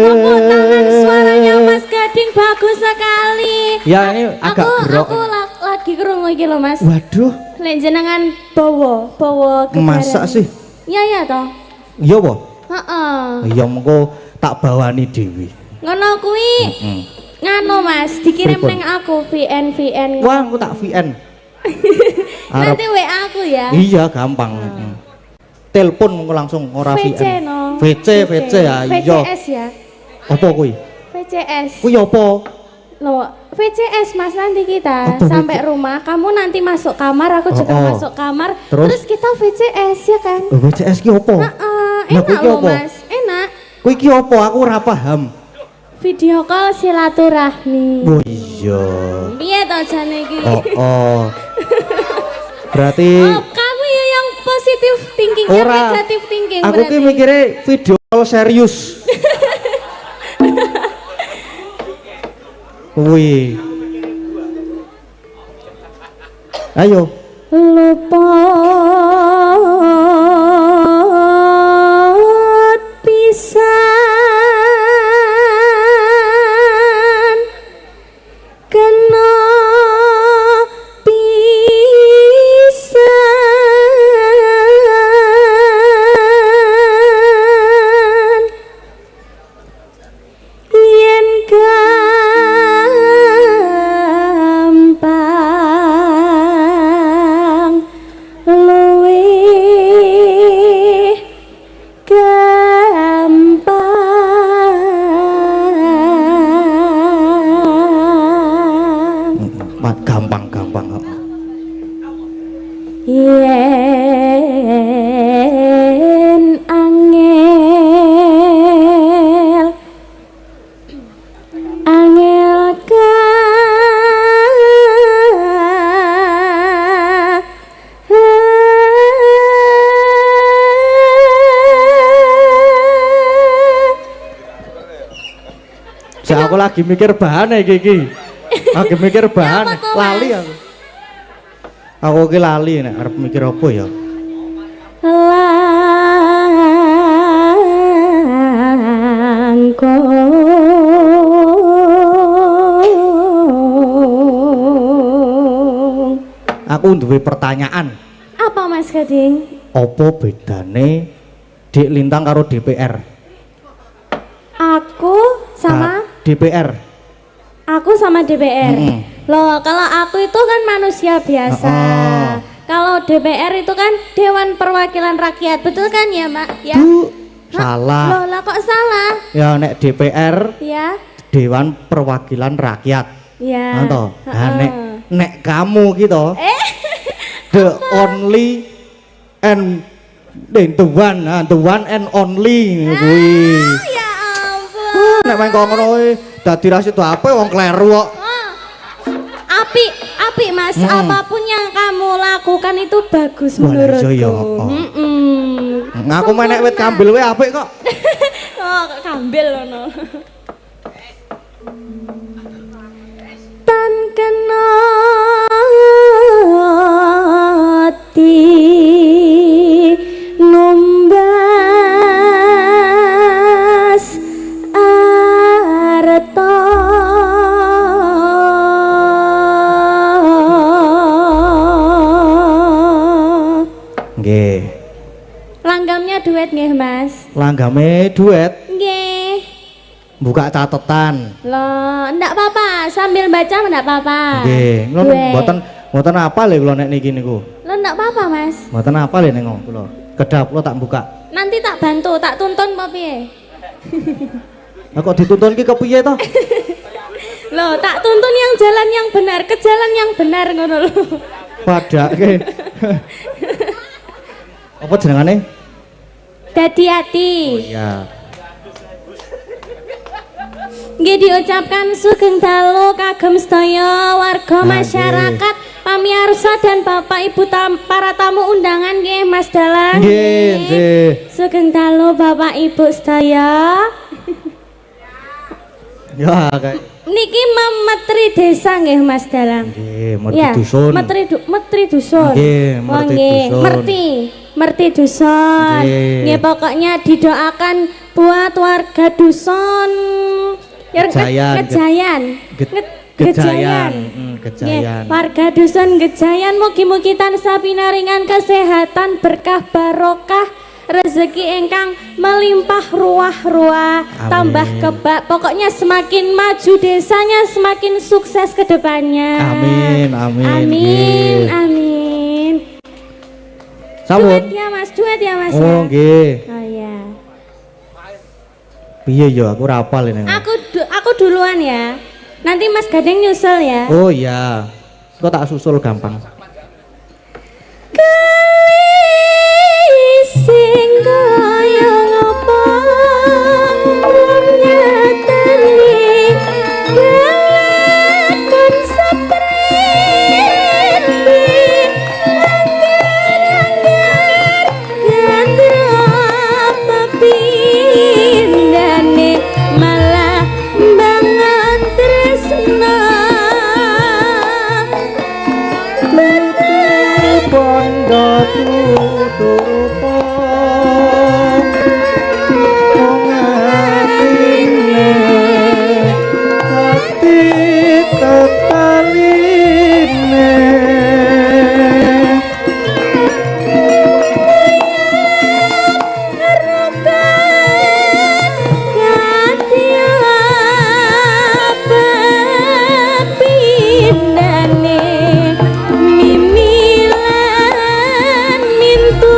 Tepuk tangan suaranya Mas Gading bagus sekali. Ya ini agak gerok. Aku lagi krungu iki lho Mas. Waduh, Lek jenengan bawa masak sih. Iya ya toh. Iya apa? Heeh. Iya mengko tak bawani dewi. Ngono kuwi. Nganu Mas, dikirim Pripun? neng aku VN. Wah, aku tak VN. Arep. Nanti WA aku ya. Iya, gampang. Telepon mengko langsung ora VC VN. no. VC ya, iya. VCS ya. Apa kuwi? VCS. Kuwi apa? Loh, VCS Mas nanti kita Apa sampai rumah, kamu nanti masuk kamar, aku juga Oh, oh. masuk kamar. Terus? Kita VCS ya kan? Oh, VCS ki apa? Lah, Heeh, kuwi enak ki loh apa? Mas, enak. Kuwi ki apa? Aku ora paham. Video call silaturahmi. Oh iya. Piye to jane iki? Oh. Berarti Oh, kamu ya yang positif thinking, yang ora. negatif thinking Aku ki berarti. mikire video call serius. Wih. Ayo. Luput pisan kena pisan yen gampang yen angel angel Aku lagi mikir bahan iki. Lagi mikir bahan, Ya, apa tuh, lali Mas? aku. Aku ki lali nek arep mikir apa ya? langkung. Aku duwe pertanyaan. Apa Mas Gading? Apa bedane Dik Lintang karo DPR? Aku sama DPR. aku sama DPR. Mm-mm. Loh, kalau aku itu kan manusia biasa. Oh. Kalau DPR itu kan Dewan Perwakilan Rakyat, betul kan ya, Mbak? Ya. Duh, Hah? salah. Loh, lah kok salah? Ya nek DPR Ya. Dewan Perwakilan Rakyat. Ya. Mantap. Nah, Heeh. nek kamu gitu. The only and the one and only kuwi. Ya ampun. Nek main kok ngono kuwi dadi rasid apa wong kleru kok. Api Mas, apapun yang kamu lakukan itu bagus Wah, menurutku. iya ya, oh. Aku menek wit Sempurna. kambil wae apik kok. Oh, kambil lono. Tan kenoti numbas arta Nggih. Langgamnya duet nggih Mas? Langgame duet, Nggih. buka catatan. Loh, ndak apa-apa, sambil baca ndak apa-apa. Nggih, kula Duet. mboten apal lho kula nek niki niku. Loh, ndak apa-apa Mas. Mboten apal lho nek kula. Kedap kula tak buka. Nanti tak bantu, tak tuntun apa piye? Lah kok dituntun ki kepiye to? Loh, tak tuntun yang jalan yang benar, ke jalan yang benar ngono lho. Padake. Apa jenengane? Dadi ati. Ya. Nggih diucapkan sugeng dalu kagem sedaya warga Nah, masyarakat, pamiarsa dan Bapak Ibu para tamu undangan nggih Mas Dalang. Nggih, nggih. Sugeng dalu Bapak Ibu sedaya. Ya, kayak Niki Menteri Desa nggih Mas Dalang. nggih, merti Ya, dusun. Menteri Dusun. Nggih, Oh, Merti nggih, Dusun. Merti Dusun. Nggih. Nggih, pokoknya didoakan buat warga Dusun. Gejayan, Gejayan. Gejayan. Nggih, Gejayan. warga Dusun Gejayan mugi-mugi tansah pinaringan kesehatan, berkah barokah, rezeki ingkang melimpah ruah-ruah, Amin. tambah kebak. Pokoknya semakin maju desanya, semakin sukses ke depannya. Amin, amin. Amin, Nggih. amin. Sampun. Duet ya Mas, duet ya Mas ya. Oh, nggih. Oh ya. Piye ya aku ora apal ini. Aku duluan ya. Nanti Mas Gading nyusul ya. Oh iya. Kok tak susul gampang. Sing kaya ngapa nyatani galakon sepreti langgar gandra pepindane malah banget tresna Pondo tutupo pengatine hati tetaline pepindane mimilan mintu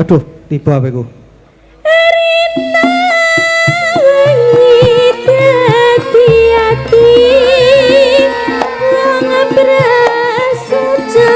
Aduh, tiba apa iku? Rina wengi dadi ati wong prasaja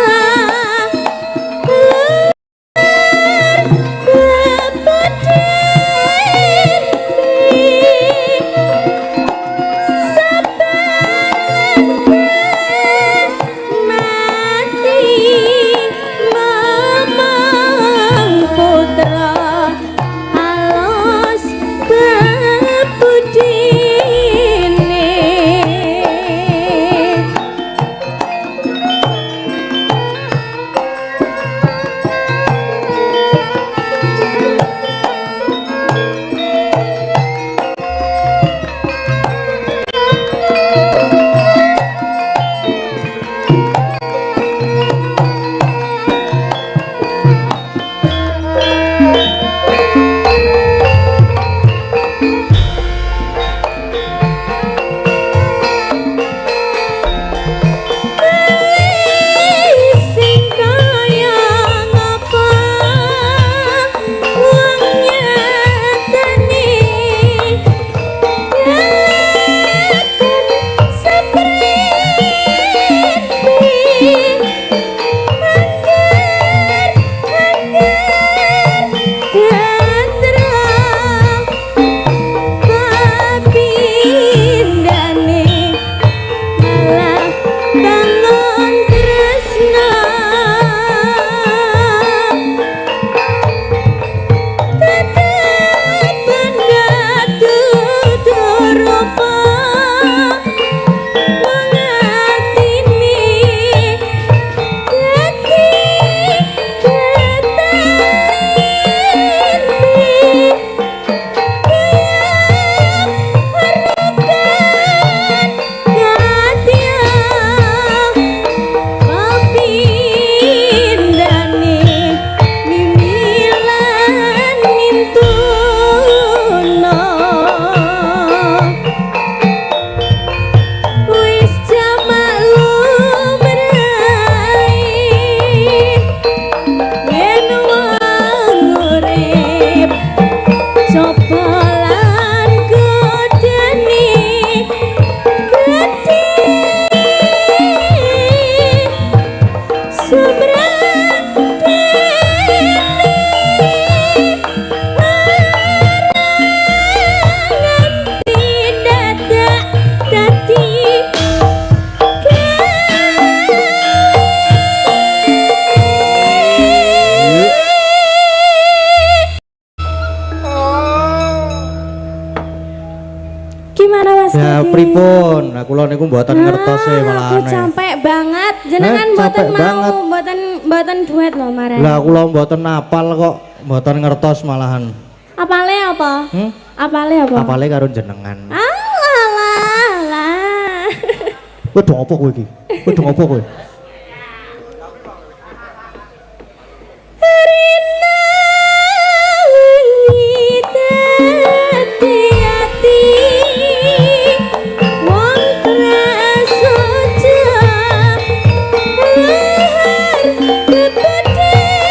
Pripun? Nah, kula niku mboten ngertos e Aku malahane. capek banget. Jenengan capek banget. mboten duet lho marane. Lah kula mboten apal kok, mboten ngertos malahan. Apale apa? Apale apa? Apale karo jenengan. Alah. Wedhong apa kowe iki? Wedhong apa kowe? Rina wengi dadi ati wong prasaja lahar kepedene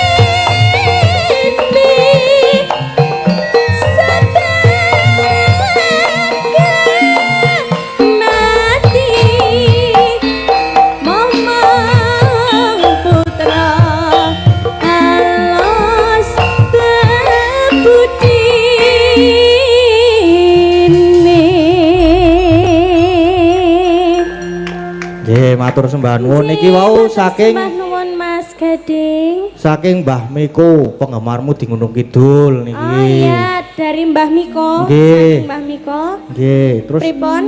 sabaga mati momong putra alos bebudine. Nggih, matur sembah nuwun niki wau saking Sembah nuwun Mas Gading. saking Mbah Miko, penggemarmu di Gunung Kidul niki. Oh iya, dari Mbah Miko. Nggih. Saking Mbah Miko. Nggih, terus Pripun?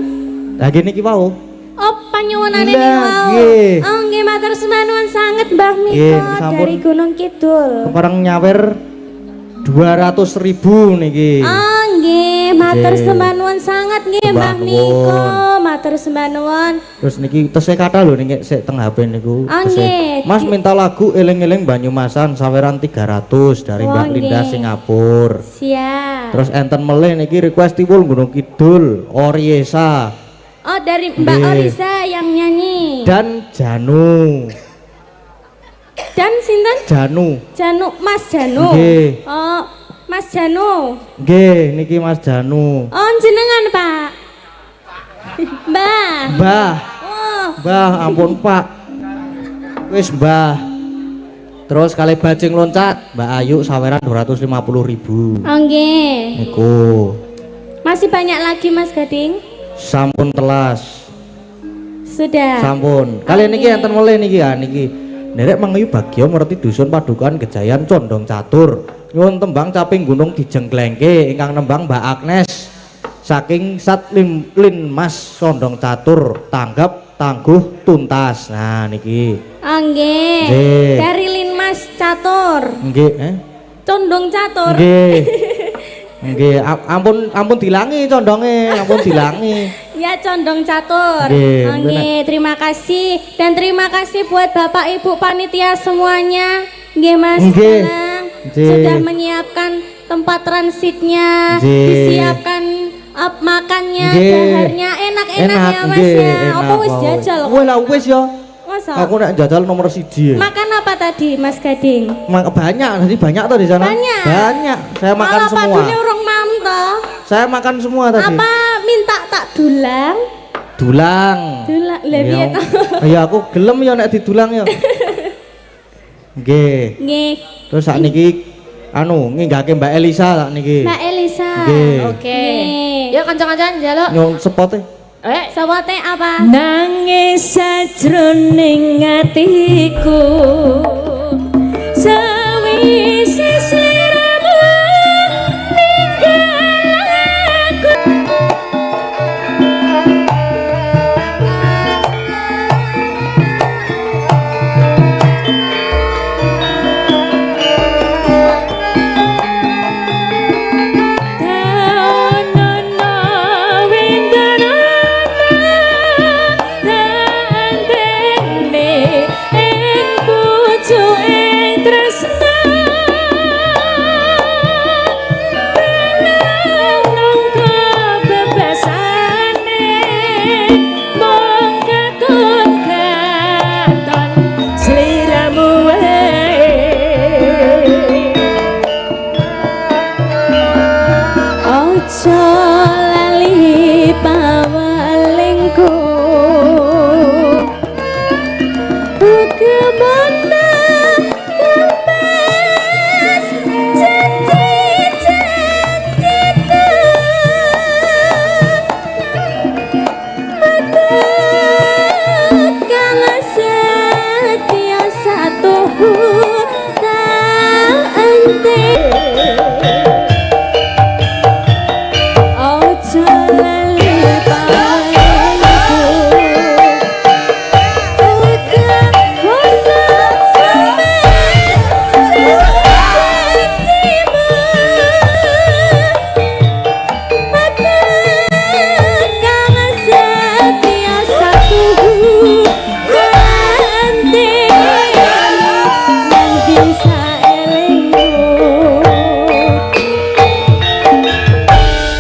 lagi niki wau. Oh, panyuwunane Lah, niku wau. nggih. Oh, nggih matur sembah nuwun sanget Mbah Miko Nggih, sampun. dari Gunung Kidul. Kepareng nyawer 200.000 niki. Oh, nggih, matur Nggih. sembah nuwun sanget nggih Sembah Mbah Miko. nuwun. Matur sembah nuwun. Terus niki tesih kata lho niki sik teng HP niku. Oh, Tesih. nggih. Mas minta lagu eling-eling Banyumasan saweran 300 dari Oh, Mbak Linda nggih. Singapura. Siap. Terus enten melih niki request tiwul Gunung Kidul, Oriesa Oh, dari Mbak Nggih. Orisa yang nyanyi. dan Janu. Dan sinten? Janu. Janu, Mas Janu. Nggih. Oh, Mas Janu. Nggih, niki Mas Janu. Oh, jenengan, Pak. Mbah. Mbah. Oh, Mbah, ampun Pak. Wis Mbah. Terus kali bajing loncat, Mbak Ayu saweran 250.000. oh nggih. Niku. Masih banyak lagi Mas Gading? Sampun telas. Sudah. Sampun. Kali niki enten mulai niki ya niki. Nerek mangayu bagya merti dusun padukan Gejayan Condong Catur. Nyuwun tembang caping gunung dijengklengke ingkang nembang Mbak Agnes. Saking Satlim Lin Mas Condong Catur tanggap tangguh tuntas. Nah niki. Oh nggih. Nggih. Dari Linmas Catur. Nggih, Condong Catur. Nggih. Nggih, ampun dilangi condonge, ampun dilangi. Ya Condong Catur. Nggih, Oh, nggih, terima kasih dan terima kasih buat Bapak Ibu panitia semuanya. Nggih Mas Nggih. Danang. Nggih. Sudah menyiapkan tempat transitnya, Nggih. disiapkan makannya, Nggih. daharnya enak-enak ya Mas nggih, ya. enak, Apa wis wow. jajal? Wes lah wis ya. Masa? Aku nak jajal nomor 1 ya. Makan apa tadi Mas Gading? Banyak, tadi banyak tuh di sana. Banyak? Banyak. Saya makan Malah semua. padune urung mam toh. Saya makan semua tadi. Apa minta tak dulang? Dulang. Dulang. Lah piye Iya. toh? Ya aku gelem ya nek didulang ya. Nggih. Nggih. Terus sakniki anu nginggake Mbak Elisa sakniki. Mbak Elisa. Nggih. Oke. Nggih. Yuk kancan-kancan njaluk. Nyong sepote. Sawote apa? Nangis sajroning atiku sawise sliramu ninggal aku. Daonono windono Ojo lali pawalingku Buka mana kemas janji-janjiku Aku kang setia satu tak ente Ojo lali pawalingku Buka mana kemas janjimu Aku kang setia satu ganti nanti saelingmu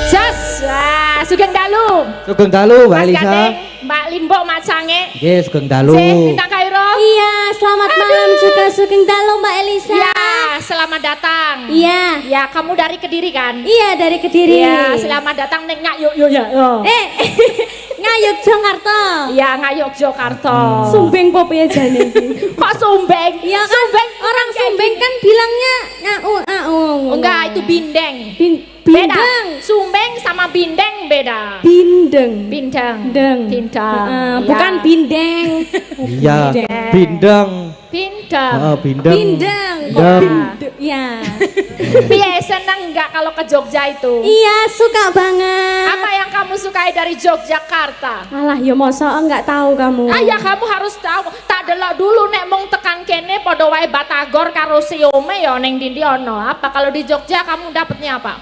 Jas, sugeng dalu. Sugeng dalu Mbak Mas Elisa. Gading, Mbak Limbok Macange. Nggih, sugeng dalu. Sih, Bintang Kairo. Iya, selamat malam juga Sugeng Dalu Mbak Elisa. Ya, selamat datang. Iya. Ya, kamu dari Kediri kan? Iya dari Kediri. Iya, selamat datang neng Ngayuk yuk ya. Ngayuk Jakarta. Iya, Ngayuk Jakarta. Sumbeng po piye jane iki? Kok Sumbeng? Iya kan Sumbeng orang kayak Sumbeng gini. kan bilangnya ngaung. Enggak, itu bindeng. Bindeng. Beda. Sumbeng sama bindeng beda. Bindeng. Bindeng. Deng. Bindeng. Heeh, Ya. bukan bindeng. Iya, bindeng. Bindeng. Bindeng. Bindeng. Kok Deng. bindeng? Ya. Piye seneng enggak kalau ke Jogja itu? Iya, suka banget. Apa yang kamu sukai dari Yogyakarta? Alah, ya masa enggak tahu kamu. Ayah kamu harus tahu. Tak delok dulu nek mung tekan kene padha wae batagor karo siome ya ning ndi ono. Apa kalau di Jogja kamu dapatnya apa?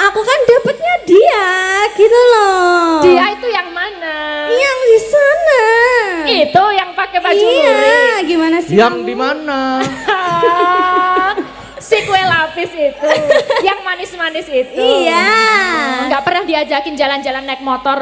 Aku kan dapetnya dia gitu loh. Dia itu yang mana? yang di sana. Itu yang pakai baju Iya, lurik. gimana sih? Yang kamu? di mana? Si kue lapis itu, yang manis-manis itu. Iya. Nggak pernah diajakin jalan-jalan naik motor.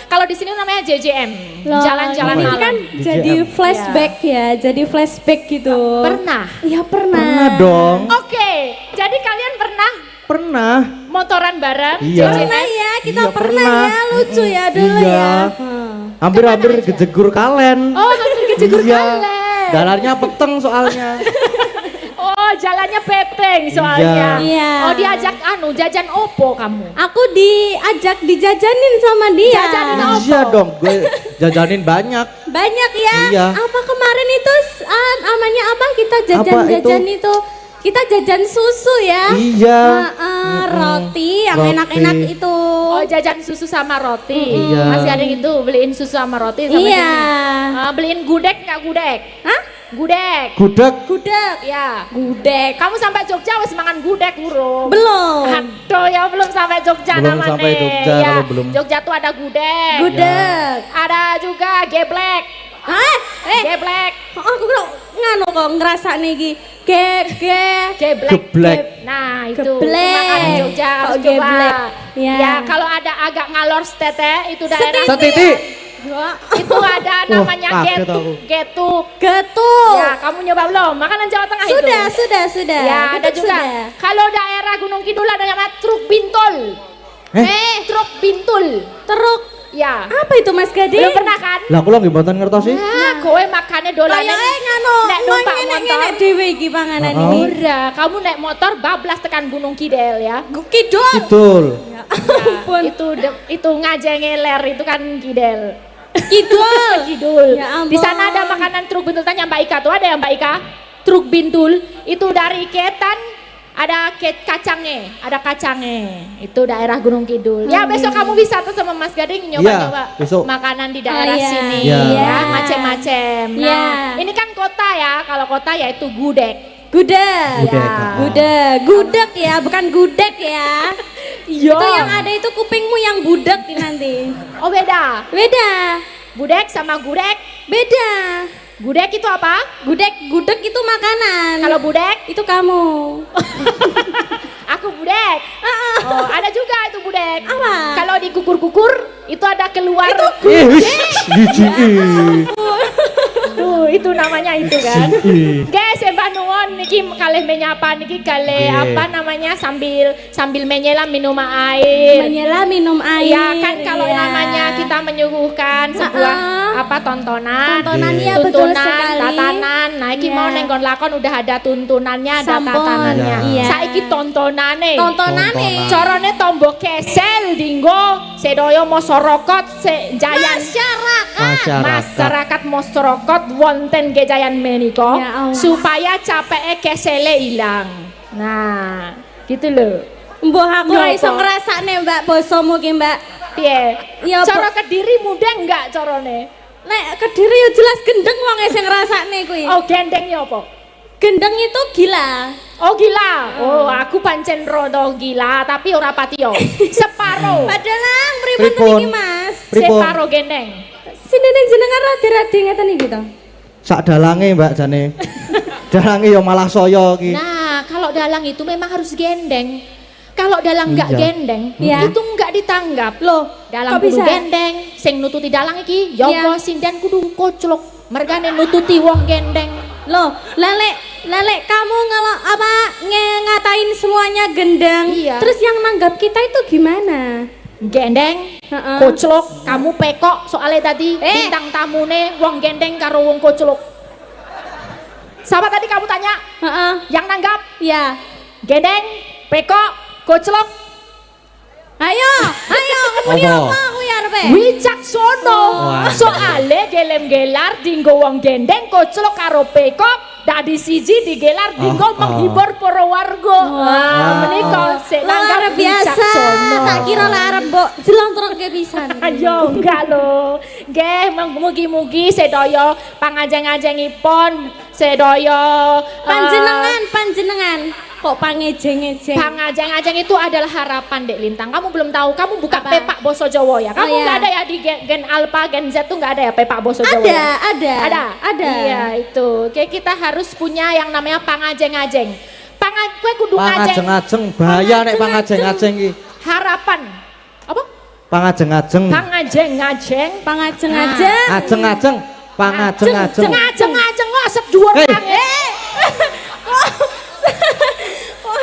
Kalau di sini namanya JJM, Loh, jalan-jalan ini malam. kan jadi flashback ya, jadi flashback gitu. Pernah. Iya pernah. Pernah dong. Oke, jadi kalian pernah Pernah. motoran bareng? Iya. JJM? Pernah ya, kita Iya, pernah pernah. ya, lucu ya dulu Iya. ya. Hampir-hampir kejegur kalen. Oh, hampir kejegur Iya. kalen. Dalarnya peteng soalnya. Oh, jalannya pepeng soalnya. Iya. Oh, diajak jajan opo kamu? Aku diajak dijajanin sama dia. Jajanin apa? Iya dong, gue jajanin banyak. Banyak ya. Iya. Apa kemarin itu namanya apa kita Apa jajan-jajan itu? Kita jajan susu ya. Iya. Roti yang Roti. enak-enak itu. Oh, jajan susu sama roti. Iya. Masih ada yang itu, beliin susu sama roti sama Iya. jajan. Beliin gudeg nggak gudeg? Hah? Gudeg. Gudeg. Gudeg. Ya. Gudeg. Kamu sampai Jogja wis mangan gudeg burung? Belum. Aduh ya belum sampai Jogja Belum namanya. sampai Jogja, Ya, kalau belum. Jogja tuh ada gudeg. Gudeg. Ada juga geblek. Hah? Geblek. Aku kok nganu kok ngerasa nih ki. Geblek. Geblek. Nah, itu Geblek. makanan Jogja Kok harus geblek? coba. Ya. Ya, kalau ada agak ngalor setete itu daerah Setiti. itu ada namanya kaget getuk, aku. getuk. Getuk. Ya, kamu nyoba belum? Makanan Jawa Tengah itu. Sudah. Ya, ada Getuk juga. sudah. Kalau daerah Gunung Kidul ada namanya truk bintul. Truk bintul. Teruk. Ya. Apa itu Mas Gading? Belum pernah kan? Lah kula nggih mboten ngertosi. Kowe makannya dolanan. Kayak nganu, nek numpak motor. ngene dhewe iki panganan Oh. ini. Ora, kamu naik motor bablas tekan Gunung Kidul ya. Kidul. Kidul. Ya, Ampun. itu ngajenge ler itu kan Kidul. Kidul. Kidul. Ya ampun. Di sana ada makanan truk bintul, tanya Mbak Ika tuh ada ya Mbak Ika? Truk bintul itu dari Ketan ada ada kacangnya. Itu daerah Gunung Kidul. Ya besok kamu wisata sama Mas Gading nyoba-nyoba besok. makanan di daerah iya. sini Iya. ya, macem-macem. Nah, Iya. ini kan kota ya. Kalau kota ya itu gudeg. Gudeg. Gudeg. Gudeg ya, bukan gudeg ya. Iya. Itu yang ada itu kupingmu yang budek nanti. Oh beda. Beda. Budek sama gudeg. Beda. Gudeg itu apa? Gudeg itu makanan. Kalau budek, itu kamu. aku budek. Oh, ada juga itu budek. Apa? Kalau dikukur-kukur, itu ada keluar. Ih, wis, hiji. Tuh, itu namanya itu kan. Ih. Guys, Mbak Nuwun niki kalih menyapa niki kalih Iya. apa namanya sambil menyela minum air. Menyela minum air. Ya kan kalau Iya. namanya kita menyuguhkan sebuah apa tontonan, Tontonan iya betul tuntunan, sekali. tatanan. Nah, iki Iya. mau nenggon lakon udah ada tuntunannya, ada Sampun. tatanannya. Iya. Saiki tontonane. Tontonane. Carane tombo kesel dinggo sedaya masyarakat sejayan masyarakat masyarakat wonten gejayan menika Ya Allah. supaya capeke kesele ilang. Nah, gitu loh. Mbah aku ora Nyoba. iso ngrasakne Mbak bosomu ki Mbak. Piye? Ya, Cara Kediri mudah enggak carane? Nek Kediri ya jelas gendeng wong sing ngrasakne kuwi. Oh, gendengnya apa? Gendeng itu gila. Oh, gila. Oh, aku pancen rodo gila tapi ora pati yo. Separo. Padahal pripun Pripun? iki Mas? Pripun? Separo gendeng. Sineneng jenengan rada-rada ngeten iki to. Sak dalange Mbak jane. Dalange ya malah saya iki. Nah, kalau dalang itu memang harus gendeng. Kalau dalang enggak Iya. gendeng, Iya. itu enggak ditanggap. Loh, Dalang kok kudu bisa? gendeng, sing nututi dalang iki yoga Iya. sinden kudu koclok. Mergane nututi wong gendeng. Loh, lelek kamu ngatain semuanya gendeng. Iya. Terus yang nanggap kita itu gimana? Gendeng, Heeh. koclok, kamu pekok soalnya tadi bintang tamune wong gendeng karo wong koclok. Siapa tadi kamu tanya? Heeh. Yang nanggap Ya. gendeng, pekok, koclok, Ayo, ngomongin Apa? apa aku ya arepe? wicaksono. Wah. Soale gelem-gelar dinggo wong gendeng, koclok karo pekok dadi siji digelar dinggo menghibur para warga. Wah, menika sik Luar nanggap biasa. wicaksono. Tak kira lah arep mbok jelontroke pisan. Ayo enggak lho. Nggih, mugi-mugi sedaya pangajeng-ajengipun sedaya Panjenengan kok pangejeng-ejeng. pangajeng-ajeng itu adalah harapan Dek Lintang. Kamu belum tahu, kamu buka Apa? pepak Boso Jawa ya. Kamu Oh, iya. nggak ada ya di gen Alpha, gen Z tuh nggak ada ya pepak Boso Jawa. ya? Ada. Ada. Iya, itu. Kayak kita harus punya yang namanya pangajeng-ajeng. kowe kudu ngajeng. Pangajeng-ajeng bahaya nek pangajeng-ajeng iki. Harapan. Apa? Pangajeng-ajeng. Pangajeng-ngajeng. Pangajeng-ajeng. Ajeng-ajeng. Pangajeng-ajeng. Ngajeng-ngajeng ngosep dhuwur Hei. tangi.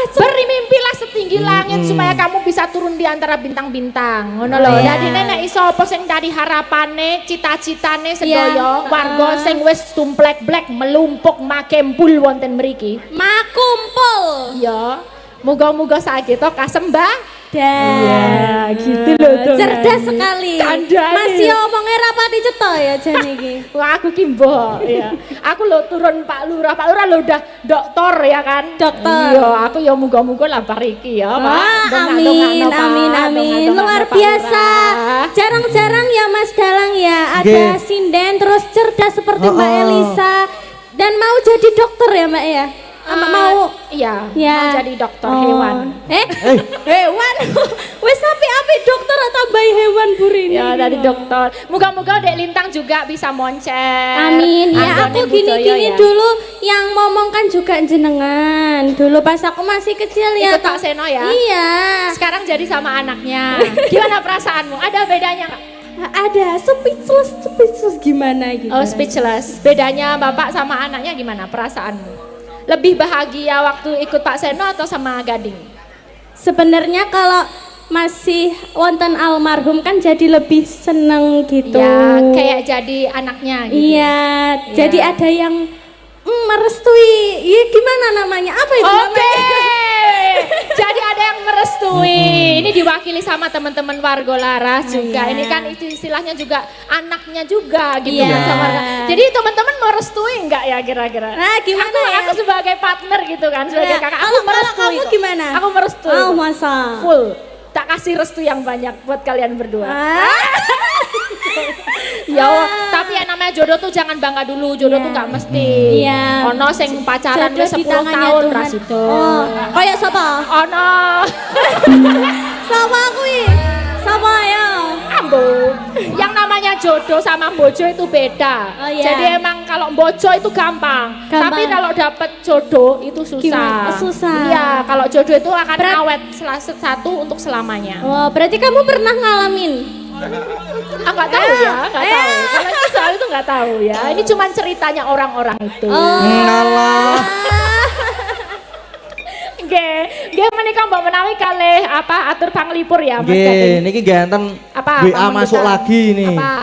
Bermimpilah setinggi langit supaya kamu bisa turun di antara bintang-bintang. Ngono lho. Iya. Dadi nek iso apa sing dadi harapane, cita-citane sedaya warga sing wis tumplek-blek melumpuk makempul wonten mriki. Makumpul. Iya. Muga-muga saiki to kasembah. Dan gitu loh tuh. cerdas sekali. Kandhane. Masih omongnya rapati cetha ya jan iki. Wah aku ki mbok ya. Aku lo turun Pak Lurah. Pak Lurah lo udah doktor ya kan? Dokter. Iya, aku ya muga-muga lah iki ya, Pak. Wah, Dongak-dongakno, amin, Pak. amin, amin. Dongak-dongakno, Luar Pak biasa. Lurah. Jarang-jarang ya Mas Dalang ya. Ada Nggih. sinden terus cerdas seperti Oh, Mbak oh. Elisa. Dan mau jadi dokter ya Mbak ya? Mau Iya, ya. mau jadi dokter Oh. hewan. Hewan. Wes sampai dokter atau bayi hewan burini. Ya, tadi dokter. Muga-muga Dek Lintang juga bisa moncet. Amin. Ya Anggone aku gini-gini budaya ya. dulu yang ngomongkan juga jenengan. Dulu pas aku masih kecil ya. Ikut Pak Seno ya. Iya. Sekarang jadi sama anaknya. Gimana perasaanmu? Ada bedanya nggak? Ada speechless gimana gitu. Oh, speechless. Bedanya Bapak sama anaknya gimana perasaanmu? Lebih bahagia waktu ikut Pak Seno atau sama Gading? Sebenarnya kalau masih wonten almarhum kan jadi lebih seneng gitu. Ya, kayak jadi anaknya gitu. Iya, jadi ada yang merestui. Iya gimana namanya? Apa itu Oke. namanya? Jadi ada yang merestui. Ini diwakili sama teman-teman Warga Laras juga. Iya. Ini kan itu istilahnya juga anaknya juga gitu Iya. kan sama. Jadi teman-teman merestui enggak ya kira-kira? Nah, gimana aku, ya? Aku sebagai partner gitu kan, sebagai Nah, kakak. Aku kalau merestui. kamu kok. gimana? Aku merestui. Oh, kok. masa? Full. Tak kasih restu yang banyak buat kalian berdua. Ya, tapi yang namanya jodoh tuh jangan bangga dulu. Jodoh tuh nggak mesti. Iya. Ono sing pacaran Jodoh wis di 10 tangannya tahun Tuhan. ras itu. Oh, kayak siapa? Ono. Sama kuwi. Sama ya. Ambo. Yang namanya jodoh sama bojo itu beda. Oh, iya. Jadi emang kalau bojo itu gampang. Gampang. Tapi kalau dapet jodoh itu susah. Gimana? Susah. Iya, kalau jodoh itu akan Berat. awet satu untuk selamanya. Oh, berarti kamu pernah ngalamin? Nggak tahu ya, nggak tahu. Kalau itu soal itu nggak tahu ya. Ini cuma ceritanya orang-orang itu. Oh. Ngalah. Nggih menika mbok menawi kalih apa atur panglipur ya Mas Nggih, Gading. niki ganten Apa? WA Pak masuk Menduta? lagi nih. Apa?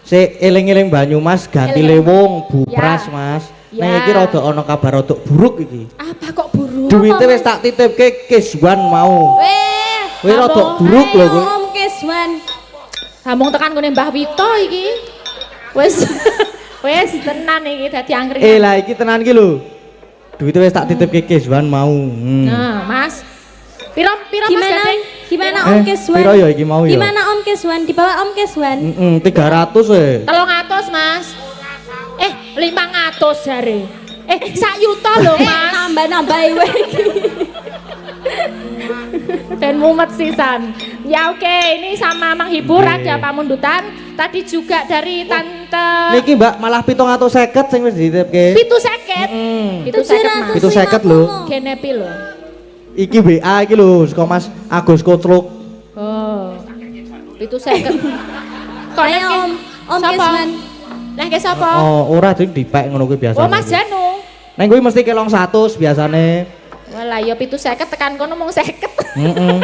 Sik eling-eling Banyumas ganti Eling. lewung bupras Ya. Mas. Ya. Nah iki rada ana kabar rada buruk iki. Apa kok buruk? Duite wis tak titipke Kiswan mau. Kuwi rada buruk lho kuwi. Om Keswan. Ngomong tekan kene Mbah Wito iki. Wis wis tenan iki dadi angkringan. Lah iki tenan iki lho. Duite wis tak titipke Kiswan mau. Nah, Mas. Piro Mas Gimana? Gading? Gimana Om Keswan? Piro ya iki mau ya? Gimana Om Keswan? Dibawa Om Keswan. 300 e. 300 Mas. 500 jare. 1 yuta lho Mas. Nambah-nambah wae iki. Dan mumet sisan. Ya oke, ini sama menghibur ada pamundutan. Tadi juga dari tante Niki Mbak malah 750 sing wis dititipke. Pitu seket. Pitu seket Mas. 750 lho. Genepi lho. Iki WA iki lho saka Mas Agus Kotruk. Oh. Pitu seket. Ayo Om Keswan. Nah ke sapa? Oh, ora ding dipek ngono kuwi biasa. Oh Mas Janu. Neng kuwi mesti kelong 100 biasane. Walah ya pitu seket tekan kono mung seket. Heeh.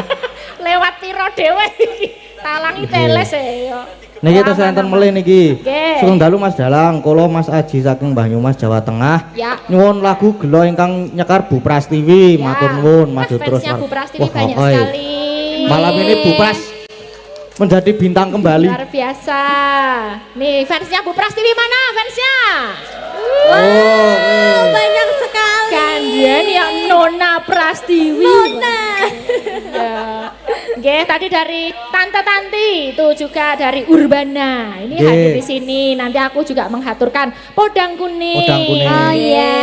Lewat piro dhewe iki. Talangi teles e yo. Niki terus enten melih niki. Nggih. Sugeng dalu Mas Dalang, kula Mas Aji saking Banyumas Jawa Tengah. Ya. Nyuwun lagu gelo ingkang nyekar Bu Prastiwi, matur nuwun, maju terus. Fansnya Bu Prastiwi Wah, banyak oi. sekali. Malam ini Bu Pras menjadi bintang kembali. Luar biasa. Nih fansnya Bu Prastiwi mana fansnya? Oh, banyak sekali. Kandian yang Nona Prastiwi. Nona. Ya. Nggih, tadi dari Tante Tanti, itu juga dari Urbana. Ini Nggih. hadir di sini. Nanti aku juga menghaturkan podang kuning. Podang kuning. Oh iya.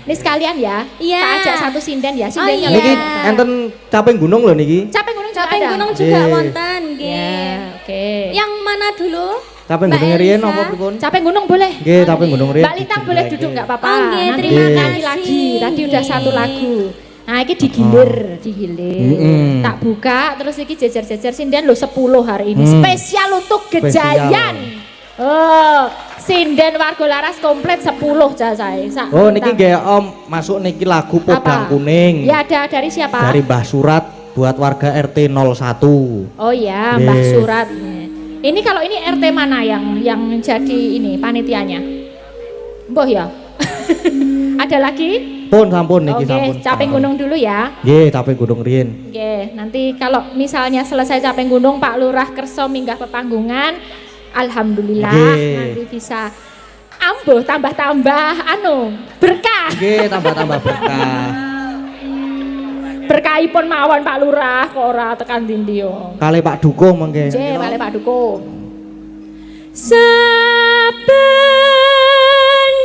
Ini sekalian ya. Iya. Tak ajak satu sinden ya. Sindennya iya. Niki enten caping gunung lho niki. Capek gunung juga Caping ada. gunung juga Nggih. wonten, nggih. Ya, oke. Yang mana dulu? Capek Mbak gunung riyen Elisa. apa pripun? Capek gunung boleh. Nggih, capek gunung riyen. Mbak Lintang boleh duduk nggak apa-apa. Oh, nggih, Nanti terima nyanyi kasih. lagi. Tadi udah satu lagu. Nah, ini digilir, Mm-mm. Tak buka, terus ini jejer-jejer sinden lo 10 hari ini. Spesial untuk Gejayan. Oh, sinden warga laras komplit 10 jasa. Oh, niki nggih Om, masuk niki lagu Podang Kuning. Ya ada dari siapa? Dari Mbah Surat buat warga RT 01. Oh ya, Nggih. Mbah Surat. Ini kalau ini RT mana yang jadi ini panitianya? Mbah ya. Ada lagi? Pun sampun niki Oke, sampun. capek gunung dulu ya. Nggih, capek gunung riyen. Oke, nanti kalau misalnya selesai capek gunung Pak Lurah kerso minggah pepanggungan, alhamdulillah Nggih. nanti bisa ambuh tambah-tambah berkah. Nggih, tambah-tambah berkah. Berkahipun mawon Pak Lurah kok ora tekan ndi yo. Kali Pak Dukuh mengke. Nggih, wale Pak Dukuh. Saben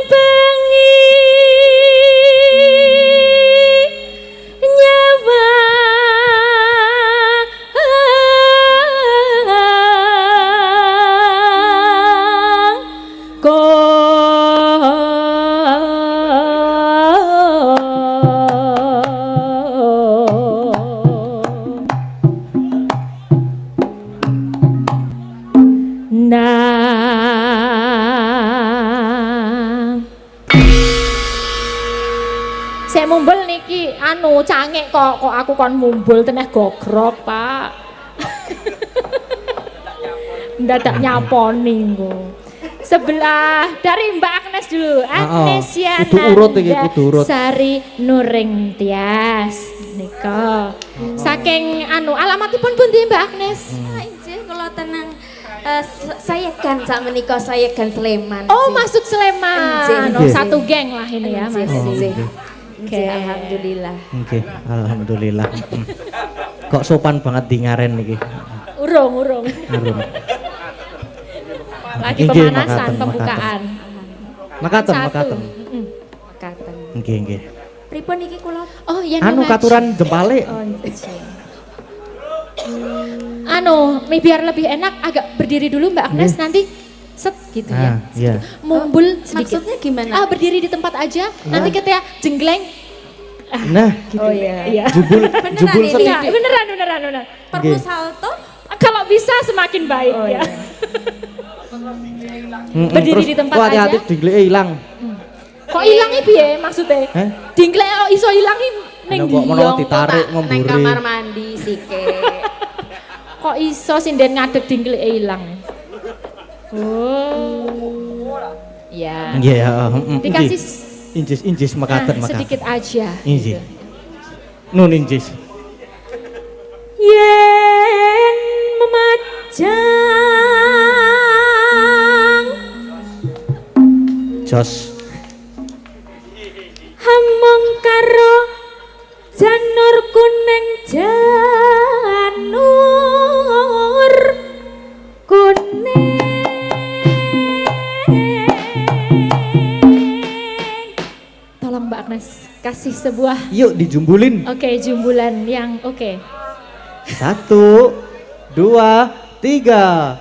bengi nyawa Saya mumbul niki cangek kok aku kon mumbul teneh gogrok, Pak. Ndadak nyaponi nggo. Sebelah dari Mbak Agnes dulu. Agnes Yana. Kudu urut iki, kudu urut. Sari Nuring Tias nika. Saking alamatipun pundi Mbak Agnes? Injih kula tenang. Saya kan sak menika saya kan Sleman. Oh, masuk Sleman. Nggih. Oh, satu geng lah ini ya, Mas. Nggih. Oke. Alhamdulillah. Nggih, alhamdulillah. Kok sopan banget di ngaren niki. Urung. Urung. Lagi Nggih, pemanasan, makaten, pembukaan. Makaten, Satu. makaten. Makaten. Nggih, nggih. Pripun iki kula? Oh, ya Katuran jempale. Oh, biar lebih enak agak berdiri dulu Mbak Agnes nanti set gitu ya. Iya. Mumbul sedikit. Maksudnya gimana? Berdiri di tempat aja. Nanti kita jenggleng. Nah, Oh iya. Iya. jubul jubul ini? Iya, setitik. beneran. Perlu Nggih. salto? Kalau bisa semakin baik Oh, ya. iya. Berdiri Terus, di tempat kok hati-hati aja. dingleke ilang. Kok ilangnya piye maksudnya? Heh? Dinglek kok iso ilangi ning Kok ndi? menawa ditarik Neng ngemburi. kamar mandi sike. Kok iso sinden ngadeg dinglek ilang? Oh. Ya. Nggih, ya. Dikasih injis mekaten mekaten. sedikit aja. Injis. gitu. Nun injis. Yen memajang Jos. hamong karo janur kuning janur kuning. Tolong Mbak Agnes kasih sebuah Yuk dijumbulin. jumbulan yang oke. 1, 2, 3.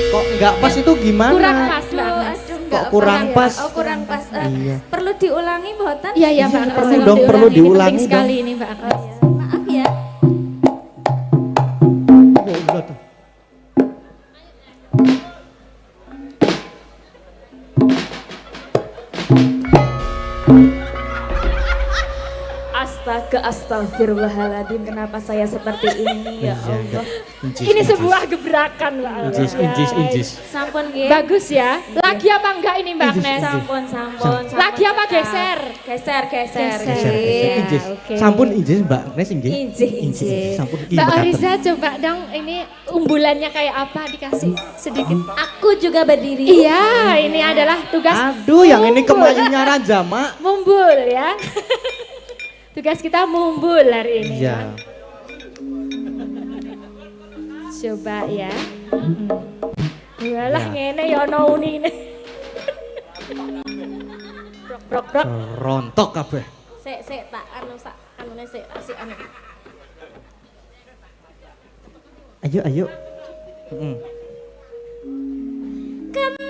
Kok enggak pas itu gimana? Kurang pas Mbak Aduh, Agnes. enggak Kok kurang pernah ya. pas? Oh, kurang pas. Iya. Perlu diulangi mboten? Iya ya Mbak Agnes. perlu dong, perlu Ini diulangi penting dong. sekali ini Mbak Agnes. Maaf ya. Oh, udah tuh. Astaga, astagfirullahaladzim. Kenapa saya seperti ini ya Allah? Ini sebuah gebrakan Mbak Agnes. Injis. Sampun nggih. Bagus ya. Lagi apa enggak ini Mbak Agnes? Sampun. Lagi apa geser? Geser. Geser. Injis. Oke. Sampun injis Mbak Nes inggih. Injih. Sampun iki Mbak mekaten. Oriza coba dong ini umbulannya kayak apa dikasih sedikit. Aku juga berdiri. Iya, ini adalah tugas Aduh, yang ini mumbul. kemayunya Raja, Mak. Mumbul ya. Tugas kita mumbul hari ini. Iya. Coba ya. Walah Ya. ngene ya ono unine. Brok. Rontok kabeh. Sik tak anune sik anu. Ayo. Kemana